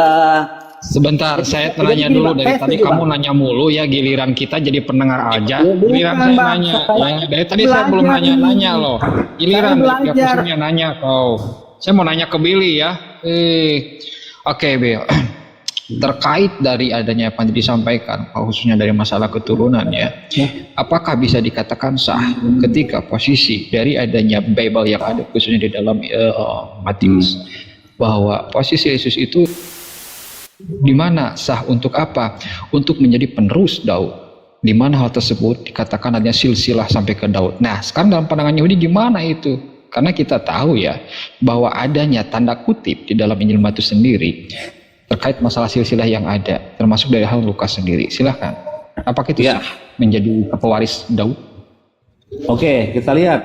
Sebentar, saya tanya jadi, dulu. Bang, Dari saya tadi setuju, kamu Bang. nanya mulu ya, giliran kita jadi pendengar aja. Ya, bukan, Giliran saya Bang. nanya. Saya Ya, dari tadi saya belum belajar nanya-nanya ini. loh. Giliran Saya ya belajar. khususnya nanya kau. Saya mau nanya ke Billy ya. Oke, Bill. Terkait dari adanya apa yang disampaikan, khususnya dari masalah keturunan ya. Apakah bisa dikatakan sah ketika posisi dari adanya Bible yang ada khususnya di dalam Matius, bahwa posisi Yesus itu di mana sah untuk apa? Untuk menjadi penerus Daud. Di mana hal tersebut dikatakan adanya silsilah sampai ke Daud. Nah, sekarang dalam pandangan Yahudi gimana itu? Karena kita tahu ya bahwa adanya tanda kutip di dalam Injil Matius sendiri terkait masalah silsilah yang ada, termasuk dari hal Lukas sendiri. Silahkan. Apakah itu sah menjadi pewaris Daud? Oke, kita lihat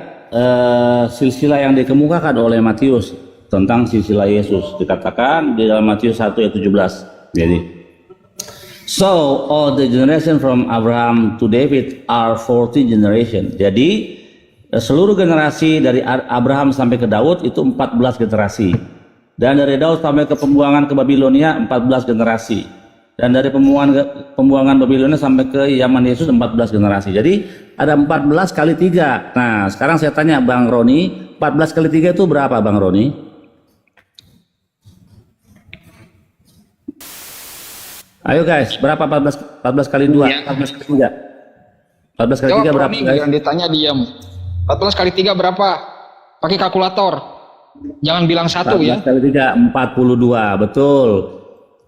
silsilah yang dikemukakan oleh Matius tentang silsilah Yesus. Dikatakan di dalam Matius 1 ayat 17. Jadi, so all the generation from Abraham to David are 40 generation. Jadi seluruh generasi dari Abraham sampai ke Daud itu 14 generasi. Dan dari Daud sampai ke pembuangan ke Babilonia 14 generasi. Dan dari pembuangan Babilonia sampai ke zaman Yesus 14 generasi. Jadi ada 14 kali 3. Nah, sekarang saya tanya Bang Roni, 14 kali 3 itu berapa Bang Roni? Ayo guys, berapa 14 kali 2? Ya. 14 kali 3. 14 kali 3 berapa Roni, guys? yang ditanya diam. 14 kali 3 berapa? Pakai kalkulator. Jangan bilang 1 ya. 14 kali 3, 42, betul.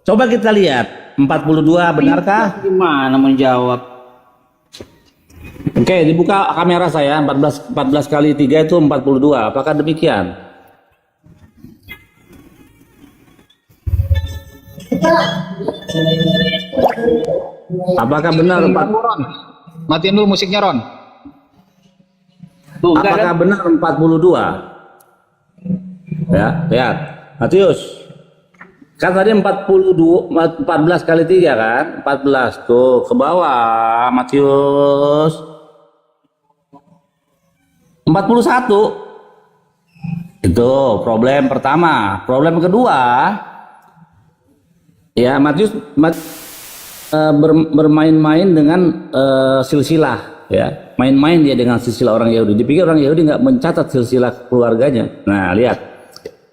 Coba kita lihat, 42 benarkah? Gimana menjawab? Oke, dibuka kamera saya, 14 kali 3 itu 42, apakah demikian? Apakah benar Ron. Matiin dulu musiknya Ron. Tuh, enggak apakah ada. benar 42? Ya, lihat. Matius. Kan tadi 14 kali 3 kan? 14 tuh ke bawah Matius. 41. Itu problem pertama. Problem kedua, ya Matius bermain-main dengan silsilah, ya, main-main dia dengan silsilah orang Yahudi. Dipikir orang Yahudi nggak mencatat silsilah keluarganya. Nah, lihat,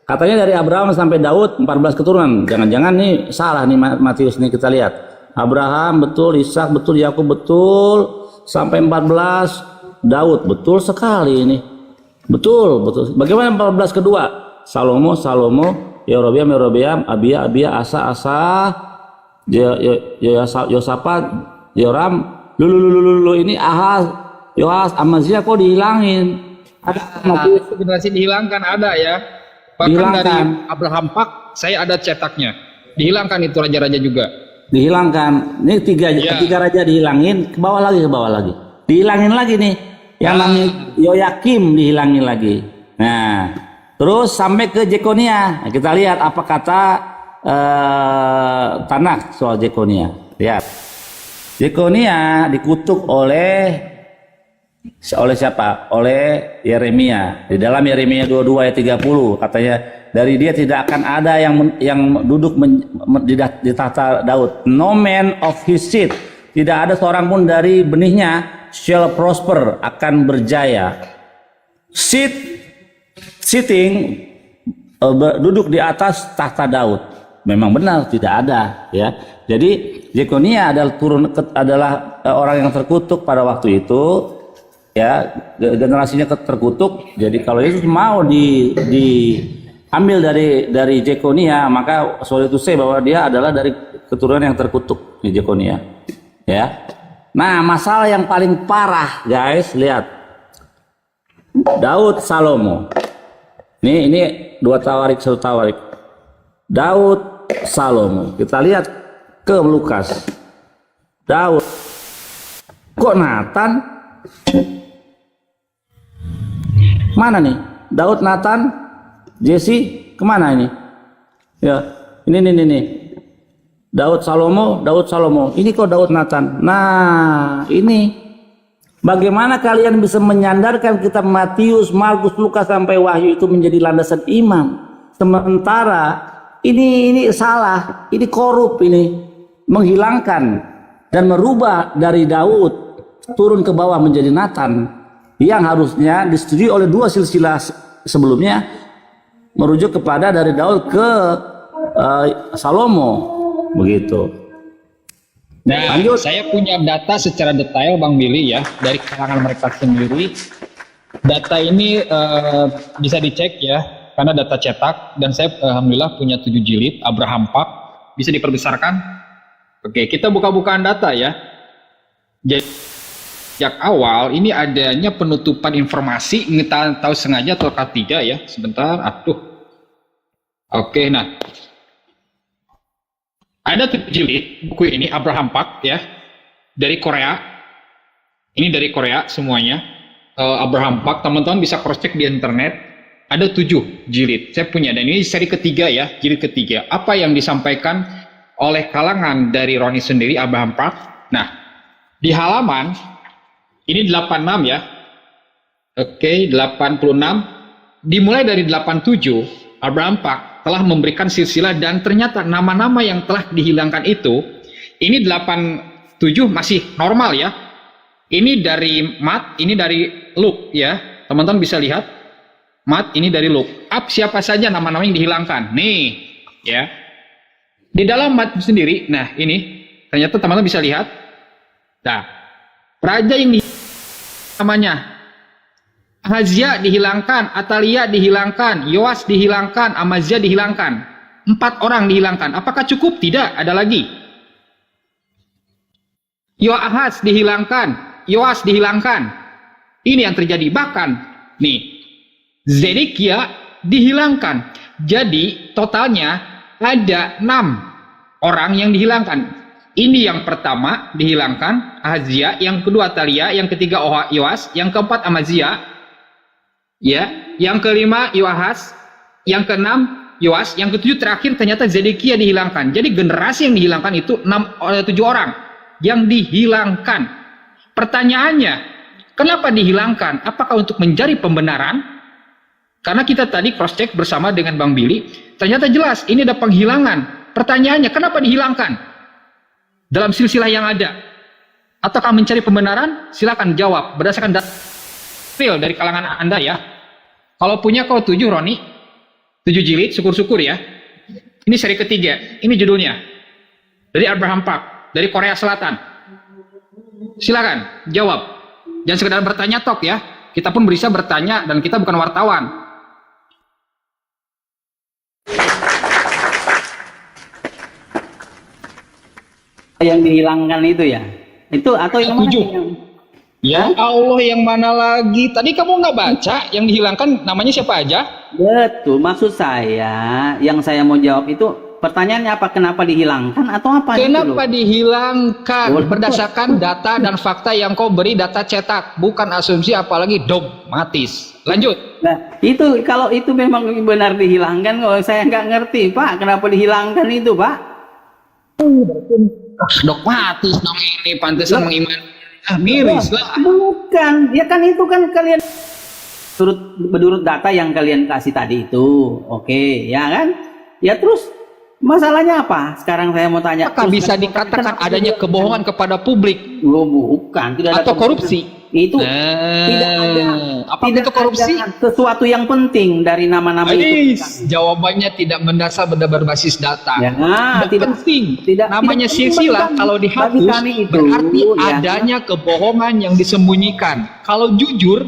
katanya dari Abraham sampai Daud 14 keturunan. Jangan-jangan nih salah nih Matius nih, kita lihat. Abraham betul, Ishak betul, Yakub betul, sampai 14. Daud betul sekali ini. Betul. Bagaimana 14 kedua? Salomo, Yerobeam, Abia, Asa, Yosafat, Yoram, lulu ini Ahaz, Yoas, Amazia kok dihilangin? Ada Generasi dihilangkan ada ya. Bahkan Dihilangkan. dari Abraham Pak saya ada cetaknya. Dihilangkan itu raja-raja juga. dihilangkan. Ini tiga raja dihilangin, ke bawah lagi. Dihilangin lagi nih. Yang namanya Yoyakim dihilangin lagi. Nah, terus sampai ke Jekonia. Nah, kita lihat apa kata Tanakh soal Jekonia. Lihat. Jekonia dikutuk oleh siapa? Oleh Yeremia. Di dalam Yeremia 22 ayat 30 katanya, dari dia tidak akan ada yang duduk di tahta Daud. No man of his seed, tidak ada seorang pun dari benihnya shall prosper, akan berjaya. Sitting duduk di atas tahta Daud. Memang benar tidak ada, ya. Jadi Jekonia adalah orang yang terkutuk pada waktu itu, ya, generasinya terkutuk. Jadi kalau Yesus mau diambil dari Jekonia, maka sorry to say bahwa dia adalah dari keturunan yang terkutuk di Jekonia, ya. Nah, masalah yang paling parah, guys, lihat. Daud, Salomo. Ini dua tawarik, satu tawarik. Daud, Salomo. Kita lihat ke Lukas. Daud. Kok Nathan? Mana nih? Daud, Nathan, Jesse, kemana ini? Ya, ini. Daud, Salomo. Ini kok Daud, Nathan? Nah, ini. Bagaimana kalian bisa menyandarkan kitab Matius, Markus, Lukas sampai Wahyu itu menjadi landasan iman? Sementara ini salah, ini korup, ini menghilangkan dan merubah dari Daud turun ke bawah menjadi Nathan yang harusnya disetujui oleh dua silsilah sebelumnya merujuk kepada dari Daud ke Salomo, begitu. Nah, saya punya data secara detail Bang Billy ya dari kalangan mereka sendiri. Data ini bisa dicek ya karena data cetak dan saya alhamdulillah punya 7 jilid Abraham Park, bisa diperbesarkan. Oke, kita buka-bukaan data ya. Jadi sejak awal ini adanya penutupan informasi, kita tahu sengaja atau tidak ya. Sebentar, Oke, nah. Ada 7 jilid buku ini Abraham Park ya dari Korea. Ini dari Korea semuanya. Abraham Park, teman-teman bisa cross check di internet. Ada 7 jilid. Saya punya dan ini seri ketiga ya, jilid ketiga. Apa yang disampaikan oleh kalangan dari Roni sendiri Abraham Park. Nah, di halaman ini 86 ya. Oke, 86 dimulai dari 87 Abraham Park telah memberikan silsilah dan ternyata nama-nama yang telah dihilangkan itu ini 87 masih normal ya. Ini dari Mat, ini dari Luke ya. Teman-teman bisa lihat Mat ini dari Luke. Siapa saja nama-nama yang dihilangkan. Nih ya. Di dalam Mat sendiri, nah ini ternyata teman-teman bisa lihat. Nah, raja yang namanya Ahazia dihilangkan, Atalia dihilangkan, Yoas dihilangkan, Amazia dihilangkan. 4 orang dihilangkan. Apakah cukup? Tidak, ada lagi. Yoahaz dihilangkan, Yoas dihilangkan. Ini yang terjadi. Bahkan, nih, Zedekia dihilangkan. Jadi, totalnya ada 6 orang yang dihilangkan. Ini yang pertama dihilangkan, Ahazia, yang kedua Atalia, yang ketiga Yoas, yang keempat Amazia. Ya, yang kelima Yoahaz, yang keenam Yoas, yang ketujuh terakhir ternyata Zedekia dihilangkan. Jadi generasi yang dihilangkan itu 7 orang yang dihilangkan. Pertanyaannya, kenapa dihilangkan? Apakah untuk mencari pembenaran? Karena kita tadi cross check bersama dengan Bang Billy, ternyata jelas ini ada penghilangan. Pertanyaannya, kenapa dihilangkan? Dalam silsilah yang ada. Ataukah mencari pembenaran? Silakan jawab berdasarkan data dari kalangan Anda ya. Kalau punya kau 7 Roni, 7 jilid, syukur-syukur ya. Ini seri ketiga, ini judulnya. Dari Abraham Park, dari Korea Selatan. Silakan jawab. Jangan sekedar bertanya tok ya. Kita pun bisa bertanya dan kita bukan wartawan. Yang dihilangkan itu ya. Itu atau yang mana? 7. Ya Allah, yang mana lagi? Tadi kamu nggak baca yang dihilangkan namanya siapa aja? Betul, maksud saya yang saya mau jawab itu pertanyaannya apa? Kenapa dihilangkan atau apa? Kenapa dihilangkan? Oh, berdasarkan data dan fakta yang kau beri, data cetak, bukan asumsi apalagi dogmatis. Lanjut. Nah, itu kalau itu memang benar dihilangkan, kalau saya nggak ngerti Pak, kenapa dihilangkan itu Pak? Dogmatis dong ini, pantesan mengimani. Miris lah. Bukan, ya kan itu kan kalian menurut data yang kalian kasih tadi itu, oke, ya kan? Ya terus masalahnya apa? Sekarang saya mau tanya. Apakah bisa dikatakan adanya kebohongan kepada publik? Oh, bukan, tidak ada atau korupsi? Itu tidak ada. Apa Tidak itu korupsi? ada sesuatu yang penting dari nama-nama itu. Jawabannya tidak mendasar berbasis data. Ya, tidak penting. Namanya silsilah kalau dihapus berarti adanya kebohongan yang disembunyikan. Kalau jujur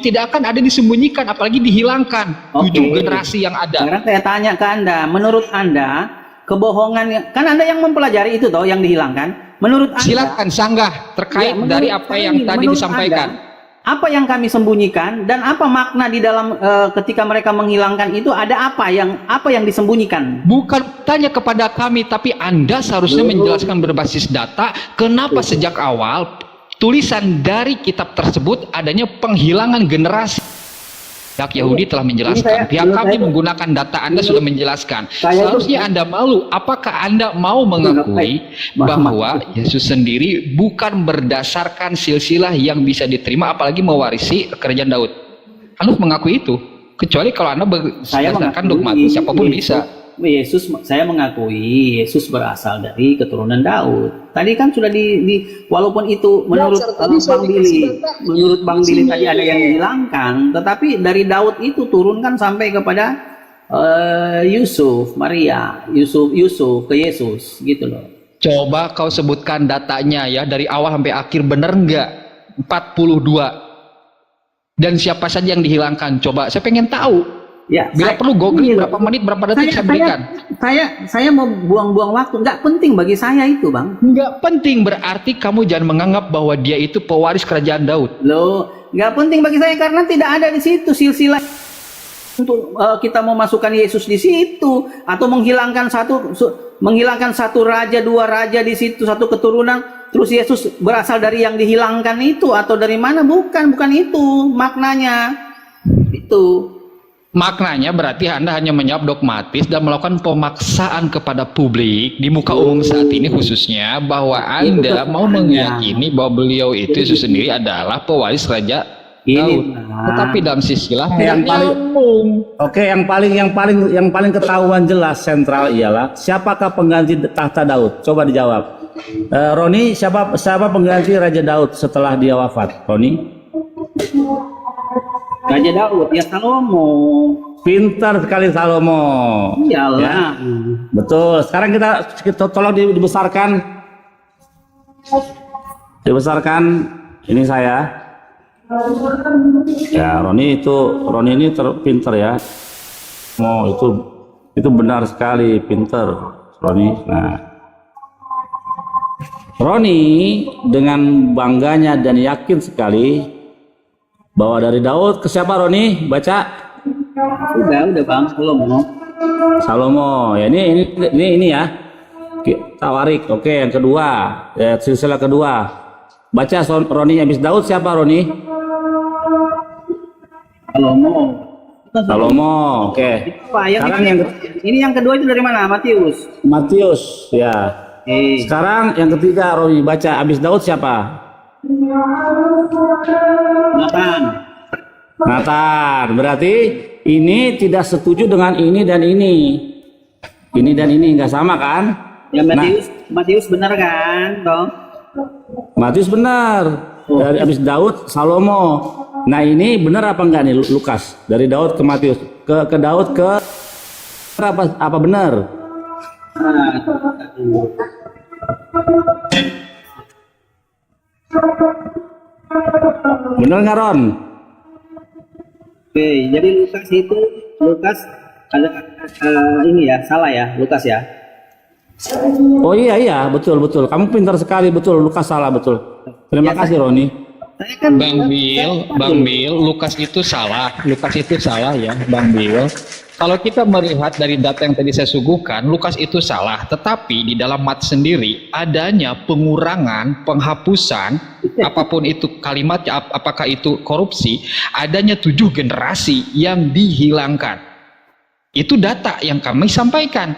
tidak akan ada disembunyikan, apalagi dihilangkan. 7 generasi yang ada. Sekarang saya tanya ke Anda, menurut Anda kebohongan, kan Anda yang mempelajari itu toh yang dihilangkan. Menurut Anda, silakan sanggah terkait dari apa yang tadi disampaikan. Apa yang kami sembunyikan dan apa makna di dalam ketika mereka menghilangkan itu, ada apa yang disembunyikan? Bukan tanya kepada kami, tapi Anda seharusnya menjelaskan berbasis data kenapa sejak awal tulisan dari kitab tersebut adanya penghilangan generasi. Pihak Yahudi telah menjelaskan, pihak kami menggunakan data, Anda sudah menjelaskan. Seharusnya Anda malu. Apakah Anda mau mengakui bahwa Yesus sendiri bukan berdasarkan silsilah yang bisa diterima, apalagi mewarisi kerajaan Daud? Anda mengakui itu? Kecuali kalau Anda berdasarkan dogmatis, siapapun bisa. Saya mengakui Yesus berasal dari keturunan Daud. Tadi kan sudah walaupun itu menurut Bang Billy tadi ada yang dihilangkan, tetapi dari Daud itu turun kan sampai kepada Yusuf, Maria, Yusuf ke Yesus gitu loh. Coba kau sebutkan datanya ya, dari awal sampai akhir, bener nggak? 42. Dan siapa saja yang dihilangkan? Coba, saya pengen tahu. Ya, bila perlu googling berapa menit, berapa detik saya berikan. Saya mau buang-buang waktu, nggak penting bagi saya itu, Bang. Nggak penting, berarti kamu jangan menganggap bahwa dia itu pewaris kerajaan Daud. Loh, nggak penting bagi saya karena tidak ada di situ silsilah untuk kita mau masukkan Yesus di situ atau menghilangkan satu raja, dua raja di situ, satu keturunan, terus Yesus berasal dari yang dihilangkan itu atau dari mana? Bukan itu maknanya. Itu. Maknanya berarti Anda hanya menjawab dogmatis dan melakukan pemaksaan kepada publik di muka umum saat ini khususnya, bahwa Anda mau meyakini bahwa beliau itu sendiri adalah pewaris Raja Daud. Tetapi dalam silsilah yang paling ketahuan jelas sentral ialah siapakah pengganti tahta Daud? Coba dijawab. Roni, siapa pengganti Raja Daud setelah dia wafat? Roni? Raja Daud, ya Salomo. Pintar sekali Salomo. Iyalah. Ya, betul. Sekarang kita tolong dibesarkan. Dibesarkan. Ini saya. Ya, Roni ini pintar ya. Oh, itu benar sekali, pintar Roni. Nah, Roni dengan bangganya dan yakin sekali bahwa dari Daud ke siapa, Roni? Baca. Udah Bang, Salomo. Ya, ini ya. Tawarik. Oke, yang kedua. Ya, silsilah kedua. Baca Roni habis Daud siapa, Roni? Salomo. Oke. Sekarang ini yang kedua itu dari mana? Matius, ya. Sekarang yang ketiga, Roni, baca habis Daud siapa? Nathan. Berarti ini tidak setuju dengan ini dan ini. Ini dan ini nggak sama kan? Ya, Matius benar kan, Tom? Matius benar. Dari habis Daud Salomo. Nah, ini benar apa enggak nih Lukas? Dari Daud ke Matius, ke Daud ke apa benar? Bener nggak, Ron? Oke, jadi Lukas ada ini ya, salah ya, Lukas ya. Oh iya, betul. Kamu pintar sekali, betul. Lukas salah, betul. Terima kasih, Roni. Bang Bill, Lukas itu salah ya, Bang Bill. Kalau kita melihat dari data yang tadi saya suguhkan, Lukas itu salah, tetapi di dalam mat sendiri adanya pengurangan, penghapusan, apapun itu kalimatnya, apakah itu korupsi, adanya 7 generasi yang dihilangkan. Itu data yang kami sampaikan.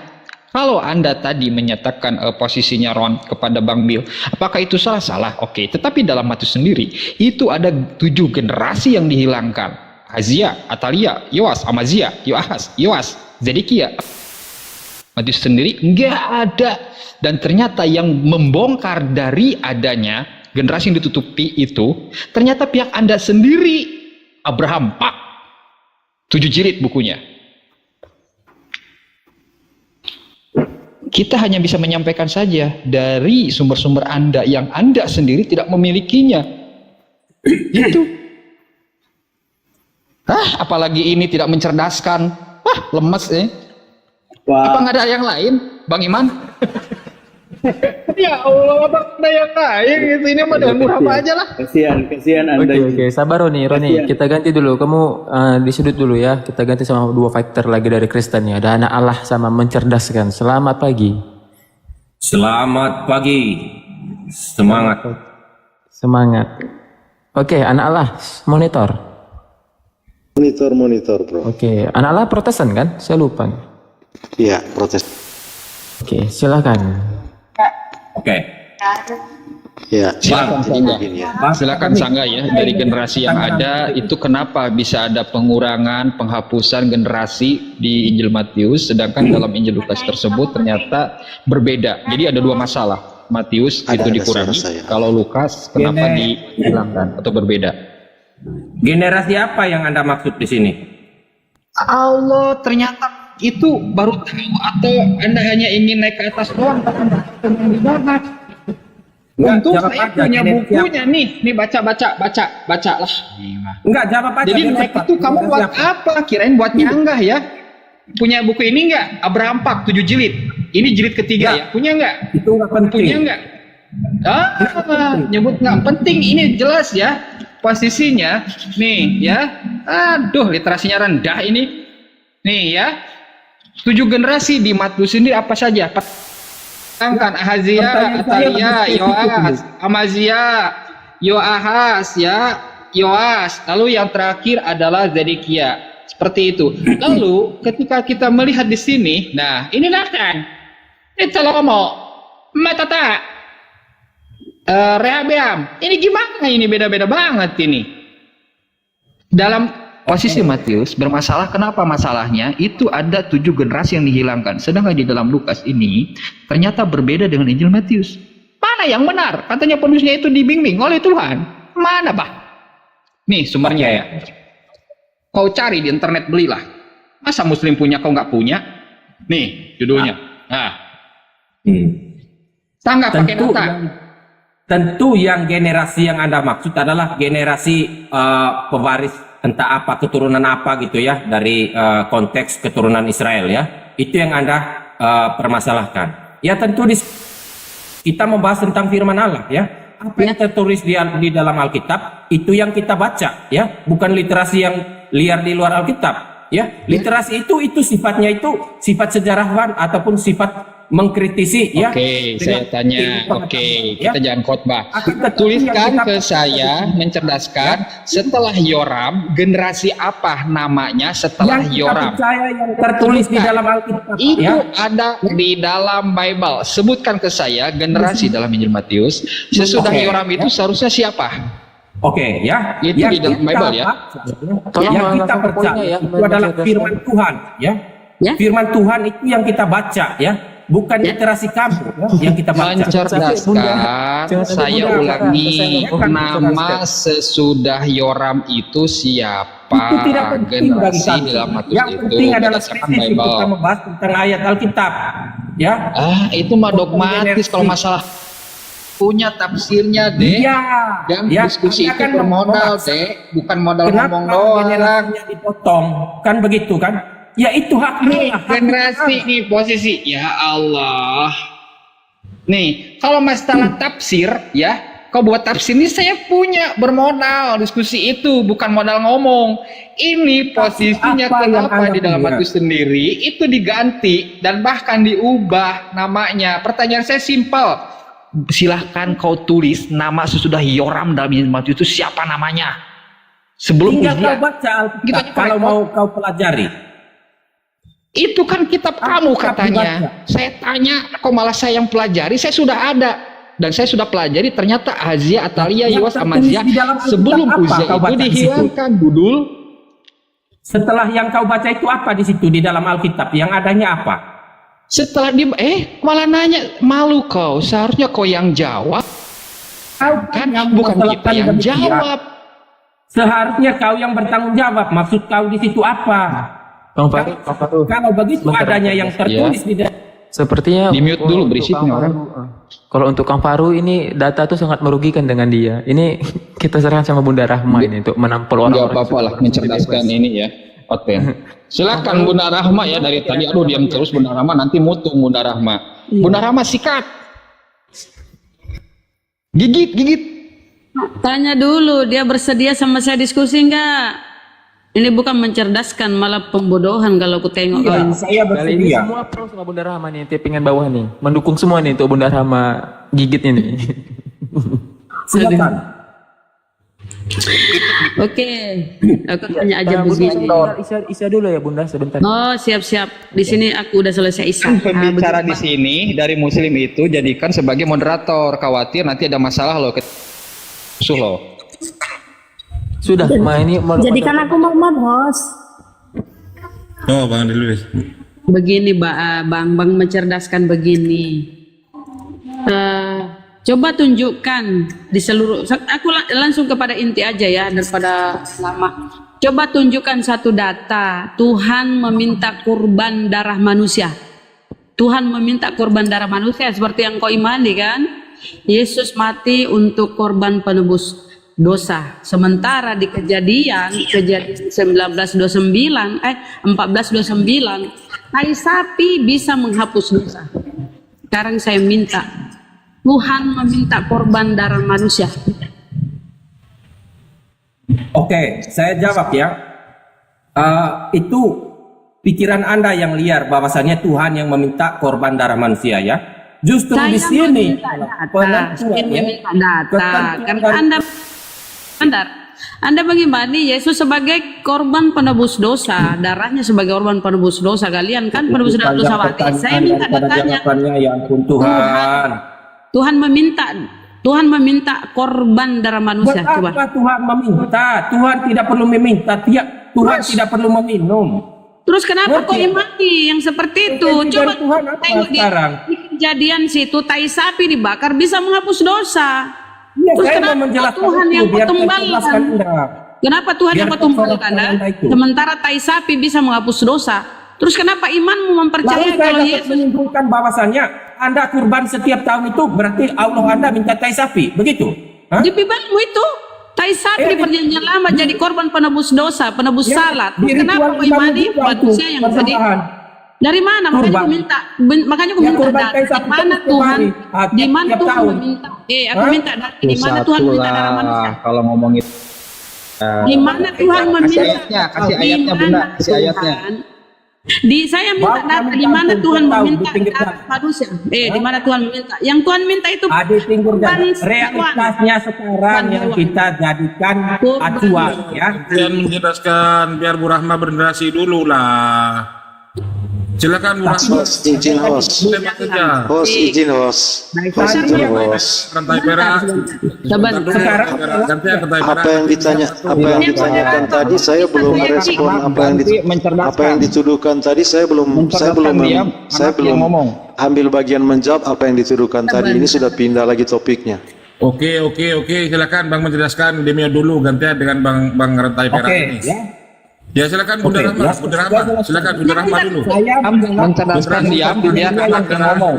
Kalau Anda tadi menyatakan posisinya Ron kepada Bang Bill, apakah itu salah? Salah, oke. Tetapi dalam mat sendiri, itu ada 7 generasi yang dihilangkan. Azia, Atalia, Yoas, Amazia, Yoahas, Yoas, Zedekia. Matius sendiri enggak ada. Dan ternyata yang membongkar dari adanya generasi yang ditutupi itu ternyata pihak Anda sendiri. Abraham, Pak. 7 jilid bukunya. Kita hanya bisa menyampaikan saja dari sumber-sumber Anda yang Anda sendiri tidak memilikinya. Itu. Apalagi ini tidak mencerdaskan. Lemes Apa nggak ada yang lain, Bang Iman? Ya Allah, apa ada yang lain gitu. Ini mah dengan murah aja lah. Kasihan Anda. Oke, sabar Roni. Kita ganti dulu. Kamu di sudut dulu ya. Kita ganti sama dua fighter lagi dari Kristen ya. Ada anak Allah sama mencerdaskan. Selamat pagi. Selamat pagi. Semangat. Semangat. Oke, anak Allah monitor. Monitor bro. Oke, anak Allah Protestan kan? Saya lupa. Iya, protes. Oke, silakan. Oke. Ya, Silakan Sangga. mungkin ya. Silakan Sangga ya, dari generasi yang ada itu kenapa bisa ada pengurangan, penghapusan generasi di Injil Matius, sedangkan dalam Injil Lukas tersebut ternyata berbeda. Jadi ada dua masalah. Matius Ada, itu dikurangi, saya rasa ya. kalau Lukas kenapa dihilangkan atau berbeda? Generasi apa yang Anda maksud di sini? Allah, ternyata itu baru tahu atau Anda hanya ingin naik ke atas doang tapi Anda yang dibahas. Untung jawab saya aja, punya generasi bukunya nih baca lah. Enggak, jawab aja. Jadi biar naik cepat. itu kamu buat Generasi apa? Kirain buat nyanggah ya. Punya buku ini enggak? Abraham Pak 7 jilid. Ini jilid ketiga ya. Punya enggak? Itu enggak penting. Punya enggak? Nyebut nggak penting, ini jelas ya posisinya nih ya. Aduh, literasinya rendah ini. Nih ya. 7 generasi di Matius ini apa saja? Angkan Ahazia, Atalia, Yoas, Amazia, Yoahas ya, Yoas. Lalu yang terakhir adalah Zedekia. Seperti itu. Lalu ketika kita melihat di sini, nah ini kan Salomo, Matata, Rehabeam. Ini gimana ini beda-beda banget ini. Dalam posisi Matius bermasalah, kenapa masalahnya? Itu ada 7 generasi yang dihilangkan. Sedangkan di dalam Lukas ini ternyata berbeda dengan Injil Matius. Mana yang benar? Katanya penulisnya itu dibimbing oleh Tuhan. Mana bah? Nih sumbernya ya. Kau cari di internet, belilah. Masa Muslim punya kau nggak punya? Nih judulnya. Nah, Sangga pakai data. Tentu yang generasi yang Anda maksud adalah generasi pewaris entah apa, keturunan apa gitu ya, dari konteks keturunan Israel ya. Itu yang Anda permasalahkan. Ya tentu kita membahas tentang firman Allah ya. Apa yang tertulis di dalam Alkitab itu yang kita baca ya, bukan literasi yang liar di luar Alkitab ya. Literasi itu sifatnya itu sifat sejarawan ataupun sifat mengkritisi ya. Oke, saya tanya. Oke, kita jangan khotbah. Tuliskan ke saya, mencerdaskan, setelah Yoram, generasi apa namanya setelah yang kita Yoram? percaya yang tertulis di dalam Alkitab Itu ya. ada di dalam Bible. Sebutkan ke saya generasi dalam Injil Matius. Sesudah Oke. Yoram itu seharusnya siapa? Oke ya. Itu yang di dalam kita Bible ya. baca, Tolong yang kita langsung ke percaya poinnya ya, itu adalah firman Tuhan ya. Ya. Firman Tuhan itu yang kita baca ya, bukan literasi kamu ya, yang kita baca. Mencerdaskan, saya ulangi, nama sesudah Yoram itu siapa? Itu tidak penting bagi Generasi kami. dalam Matius Yang itu penting adalah berdasarkan spesifik Bible. kita membahas tentang ayat Alkitab ya. Itu mah dogmatis kalau masalah punya tafsirnya deh. Iya. Dan Ya, diskusi Anda itu kan bermodal membahas. deh, bukan modal Kenapa ngomong doang. generasinya dipotong? Kan begitu kan? Ya itu hak Nih, Allah, hak generasi Allah. nih posisi. Ya Allah. Nih, kalau masalah tafsir ya, kau buat tafsir ini saya punya bermodal diskusi itu, bukan modal ngomong. Ini posisinya apa yang kenapa Anda di dalam punya? Matius sendiri itu diganti dan bahkan diubah namanya. Pertanyaan saya simpel. Silahkan kau tulis nama sesudah Yoram dalam Injil Matius itu siapa namanya? Sebelum Tinggal Uzia. kau baca Alkitab Kita aja kalau repot. mau kau pelajari. Itu kan kitab kamu katanya. Saya tanya, kok malah saya yang pelajari? Saya sudah ada. Dan saya sudah pelajari, ternyata Ahazia, Atalia, Yang Yoas, tertulis Amazia di dalam Alkitab sebelum apa Uzia kau itu baca di situ? dihilangkan, Budul. Setelah yang kau baca itu apa di situ di dalam Alkitab? Yang adanya apa? Setelah di malah nanya, malu kau. Seharusnya kau yang jawab. Kau Kan yang bukan kita memperlakukan yang demikian. jawab. Seharusnya kau yang bertanggung jawab. Maksud kau di situ apa? Kang Faru. Kalau begitu Sebentar. adanya yang tertulis di dalam. Sepertinya Di-mute dulu, untuk berisik Kang nih orang. Faru, kalau untuk Kang Faru ini data tuh sangat merugikan dengan dia. Ini kita serahkan sama Bunda Rahma ini untuk menampol Enggak orang-orang. apa-apa lah, mencerdaskan ini ya. Oke. Silakan Bunda Rahma ya dari tadi. Aduh diam terus Bunda Rahma, nanti mutu Bunda Rahma. Bunda Rahma sikat. Gigit. Tanya dulu, dia bersedia sama saya diskusi enggak? Ini bukan mencerdaskan, malah pembodohan kalau aku tengok kau ini. Saya Kali ini bersedia. semua pro sama Bunda Rahma nih, tippingan bawah nih. Mendukung semua nih untuk Bunda Rahma gigit ini. Silakan. Oke, aku tanya aja begini. Isya dulu ya Bunda sebentar. Oh, siap-siap. Di sini aku udah selesai isya. Pembicara di sini dari Muslim itu jadikan sebagai moderator. Khawatir nanti ada masalah loh. Musuh loh. Sudah, ini Jadikan aku Muhammad host. Oh, Bang dulu deh. Begini, Bang mencerdaskan begini. Coba tunjukkan di seluruh. Aku langsung kepada inti aja ya daripada lama. Coba tunjukkan satu data. Tuhan meminta kurban darah manusia. Tuhan meminta kurban darah manusia seperti yang kau imani kan? Yesus mati untuk korban penebus dosa. Sementara di kejadian 1429, tai sapi bisa menghapus dosa. Sekarang saya minta, Tuhan meminta korban darah manusia. Oke, saya jawab ya. Itu pikiran Anda yang liar bahwasannya Tuhan yang meminta korban darah manusia ya. Justru di sini meminta data. Karena Anda mengimani Yesus sebagai korban penebus dosa, darahnya sebagai korban penebus dosa. Kalian kan penebus dosa mati. Saya minta datanya. Ya ampun Tuhan. Tuhan meminta korban darah manusia. Coba. Apa Tuhan meminta? Tuhan tidak perlu meminta. Tuhan tidak perlu meminum. Terus kenapa kok imani yang seperti itu? Coba Tuhan apa tengok sekarang? di kejadian situ, tai sapi dibakar bisa menghapus dosa. Ya, Terus saya mau kenapa menjelaskan Tuhan itu, yang biar kau tumbalkan? terjelaskan Anda. Kenapa Tuhan Biar yang kau tumbalkan? terjelaskan itu. Sementara tai sapi bisa menghapus dosa. Terus kenapa imanmu Lalu mempercayai saya kalau dapat Yesus? menyimpulkan bahwasannya Anda kurban setiap tahun itu berarti Allah Anda minta tai sapi, begitu? Hah? Di Bibalmu itu tai sapi di perjanjian lama jadi korban penebus dosa, penebus salah. Terus di kenapa ritual kau imani juga manusia itu, yang sedih? persembahan. Dari mana? Makanya Kurban. aku minta, makanya aku Ya, minta kurban data. tai Di sapi mana kan Tuhan? setiap Di mana tiap Tuhan tahun. meminta? Aku minta data. Di mana Tuhan meminta darah manusia? Kalau ngomongin Di mana Tuhan meminta? kasih ayatnya Bunda, kasih ayatnya. Saya minta Bang, data kami di mana tahu, Tuhan tahu, meminta di pinggir darah jalan. manusia. Di mana Tuhan meminta? Yang Tuhan minta itu Ada pinggir jalan. korban Realitasnya sekarang yang hewan. kita jadikan Kurban acuan ya. Kalian menjelaskan biar Bu Rahma berdurasi dulu lah. Silakan Bu Rahma. Host, izin host. Tembak saja. Host, izin host. Host, izin host. Rantai perak. Sabar. Sekarang Ganti yang rantai perak. Apa yang ditanyakan tadi saya belum merespon apa yang dituduhkan tadi saya belum ambil bagian menjawab apa yang dituduhkan tadi. Ini sudah pindah lagi topiknya. Oke. Silakan Bang menjelaskan Demio dulu gantian dengan Bang rantai perak oke ini. ya. Ya silakan Bunda Rahma. Silakan Bunda Rahma dulu. Saya Mencerdaskan diam, biar anak yang ngomong.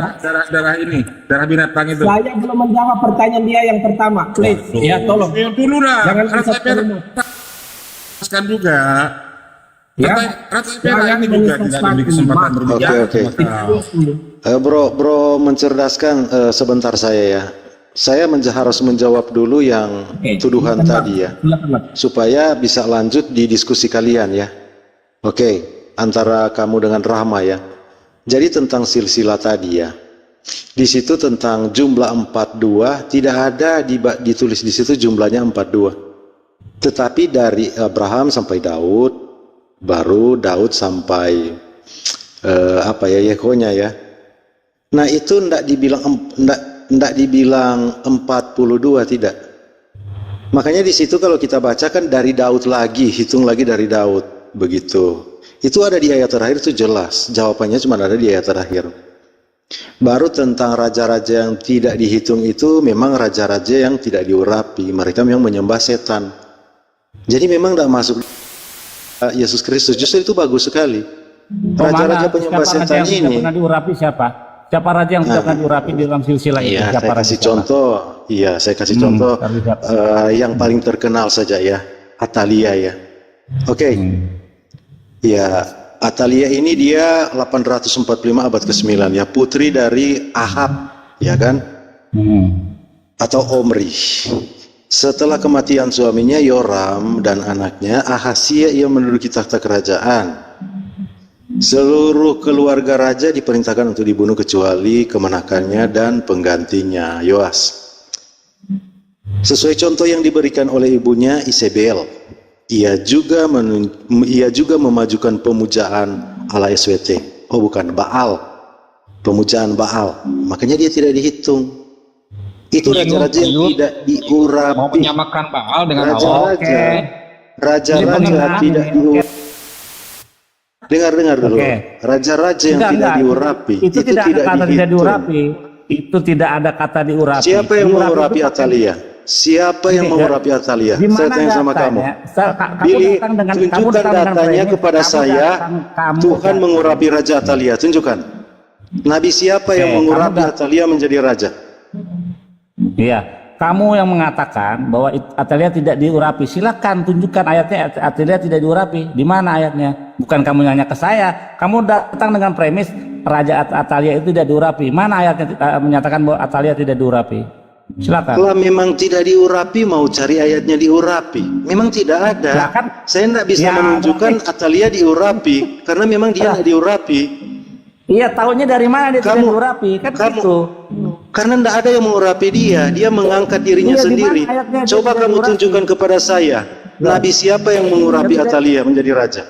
Darah ini, darah binatang itu. Saya belum menjawab pertanyaan dia yang pertama. Please, ya tolong. Yang dulu lah. Jangan Rantai sesat perak. dulu. Jelaskan juga. Ya. Rantai perak Jangan ini juga tidak menyesatkan diberi kesempatan umat. berbicara. Oke. sama kau. Bro mencerdaskan sebentar saya ya. Saya harus menjawab dulu yang tuduhan tadi ya, supaya bisa lanjut di diskusi kalian ya. Oke, antara kamu dengan Rahma ya. Jadi tentang silsilah tadi ya. Di situ tentang jumlah 42 tidak ada ditulis di situ jumlahnya 42. Tetapi dari Abraham sampai Daud, baru Daud sampai Yehonya ya. Nah itu ndak dibilang 42 tidak. Makanya di situ kalau kita bacakan dari Daud lagi, hitung lagi dari Daud begitu. Itu ada di ayat terakhir itu jelas. Jawabannya cuma ada di ayat terakhir. Baru tentang raja-raja yang tidak dihitung itu memang raja-raja yang tidak diurapi. Mereka memang menyembah setan. Jadi memang tidak masuk Yesus Kristus. Justru itu bagus sekali. Raja-raja penyembah setan ini. Pernah diurapi siapa? Siapa raja yang tidak pernah diurapi di dalam silsilah itu? Iya, Siapa saya kasih contoh. Iya, saya kasih contoh yang paling terkenal saja ya, Atalia ya. Oke. Ya, Atalia ini dia 845 abad ke-9 ya, putri dari Ahab, ya kan? atau Omri. Setelah kematian suaminya Yoram dan anaknya Ahazia, ia menduduki takhta kerajaan. Seluruh keluarga raja diperintahkan untuk dibunuh kecuali kemenakannya dan penggantinya, Yoas. Sesuai contoh yang diberikan oleh ibunya Isabel, ia juga memajukan pemujaan ala SWT. Oh bukan, Baal. Pemujaan Baal. Makanya dia tidak dihitung. Itu raja-raja yang tidak diurapi. Mau menyamakan Baal dengan raja-raja. Allah. Raja-raja tidak diurapi. Dengar dulu. Raja-raja yang tidak diurapi. Itu tidak ada kata tidak diurapi. Itu tidak ada kata diurapi. Siapa yang mengurapi Atalia? Siapa yang mengurapi Atalia? Saya tanya sama kamu. Billy, tunjukkan datanya kepada saya. Tuhan mengurapi Raja Atalia. Tunjukkan. Nabi siapa yang mengurapi Atalia menjadi raja? Iya, kamu yang mengatakan bahwa Atalia tidak diurapi. Silakan tunjukkan ayatnya Atalia tidak diurapi. Di mana ayatnya? Bukan kamu nanya ke saya. Kamu datang dengan premis Raja Atalia itu tidak diurapi. Mana ayatnya menyatakan bahwa Atalia tidak diurapi? Silakan. Kalau memang tidak diurapi, mau cari ayatnya diurapi. Memang tidak ada. Silakan. Saya tidak bisa menunjukkan Atalia diurapi karena memang dia tidak diurapi. Iya, tahunya dari mana dia tidak diurapi? Kan gitu. Karena tidak ada yang mengurapi dia. Dia mengangkat dirinya sendiri. Coba kamu tunjukkan kepada saya, Nabi siapa yang mengurapi Atalia menjadi raja?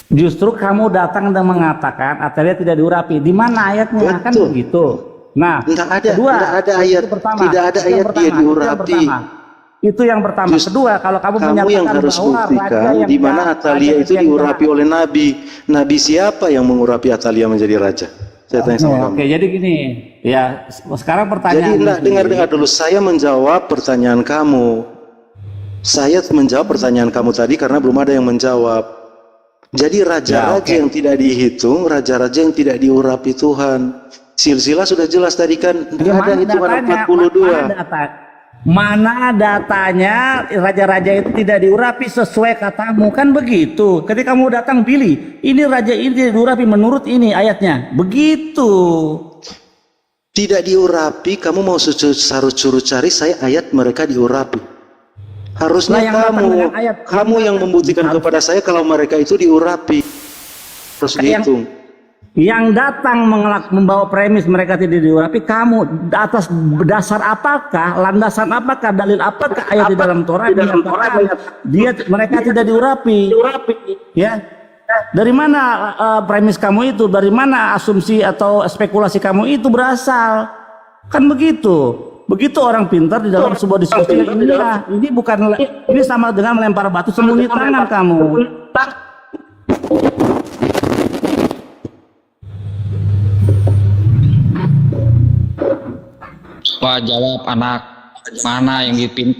Justru kamu datang dan mengatakan Atalia tidak diurapi. Di mana ayatnya? Kan begitu. Nah, tidak ada, kedua, tidak ada ayat, tidak ada ayat dia diurapi. Itu yang pertama. Kedua, kalau kamu menyatakan yang harus buktikan di mana Atalia itu diurapi oleh Nabi. Nabi siapa yang mengurapi Atalia menjadi raja? Saya tanya sama kamu. Oke, jadi gini, ya sekarang pertanyaan. Jadi dengar dulu, saya menjawab pertanyaan kamu. Saya menjawab pertanyaan kamu tadi karena belum ada yang menjawab. Jadi raja-raja yang tidak dihitung, raja-raja yang tidak diurapi Tuhan. Silsilah sudah jelas tadi kan, ada hitungan 42. Mana datanya raja-raja itu tidak diurapi sesuai katamu, kan begitu. Ketika kamu datang pilih, ini raja ini tidak diurapi menurut ini ayatnya, begitu. Tidak diurapi, kamu mau suruh cari saya ayat mereka diurapi. Harusnya kamu yang membuktikan kepada saya kalau mereka itu diurapi. Terus dihitung. Yang datang membawa premis mereka tidak diurapi, kamu atas dasar apakah, landasan apakah, dalil apakah ayat di dalam Torah mereka tidak diurapi? Ya, dari mana premis kamu itu? Dari mana asumsi atau spekulasi kamu itu berasal? Kan begitu. Begitu orang pintar di dalam sebuah diskusi ini bukan, ini sama dengan melempar batu sembunyi tangan kamu. Pak, jawab anak mana yang dipin?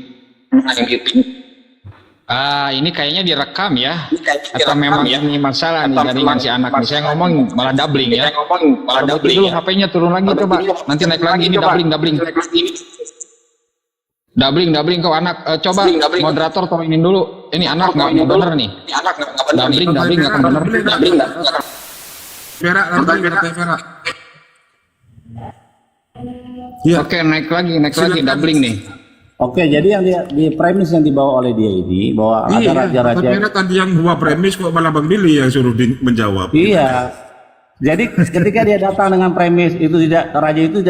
Ini kayaknya direkam ya. Atau memang ini masalah nih jaringan si anak. Saya ngomong malah doubling ya. Dulu HP-nya turun lagi coba. Nanti naik lagi ini doubling. Doubling kau anak. Coba moderator tolongin dulu. Ini anak nggak bener nih. Doubling nggak akan bener. Vera. Ya. Oke, naik lagi doubling nih. Oke, jadi yang di premis yang dibawa oleh dia ini bahwa ada raja-raja. Tapi tadi yang bawa premis kok malah Bang Billy yang suruh menjawab. Iya. Jadi ketika dia datang dengan premis itu tidak raja itu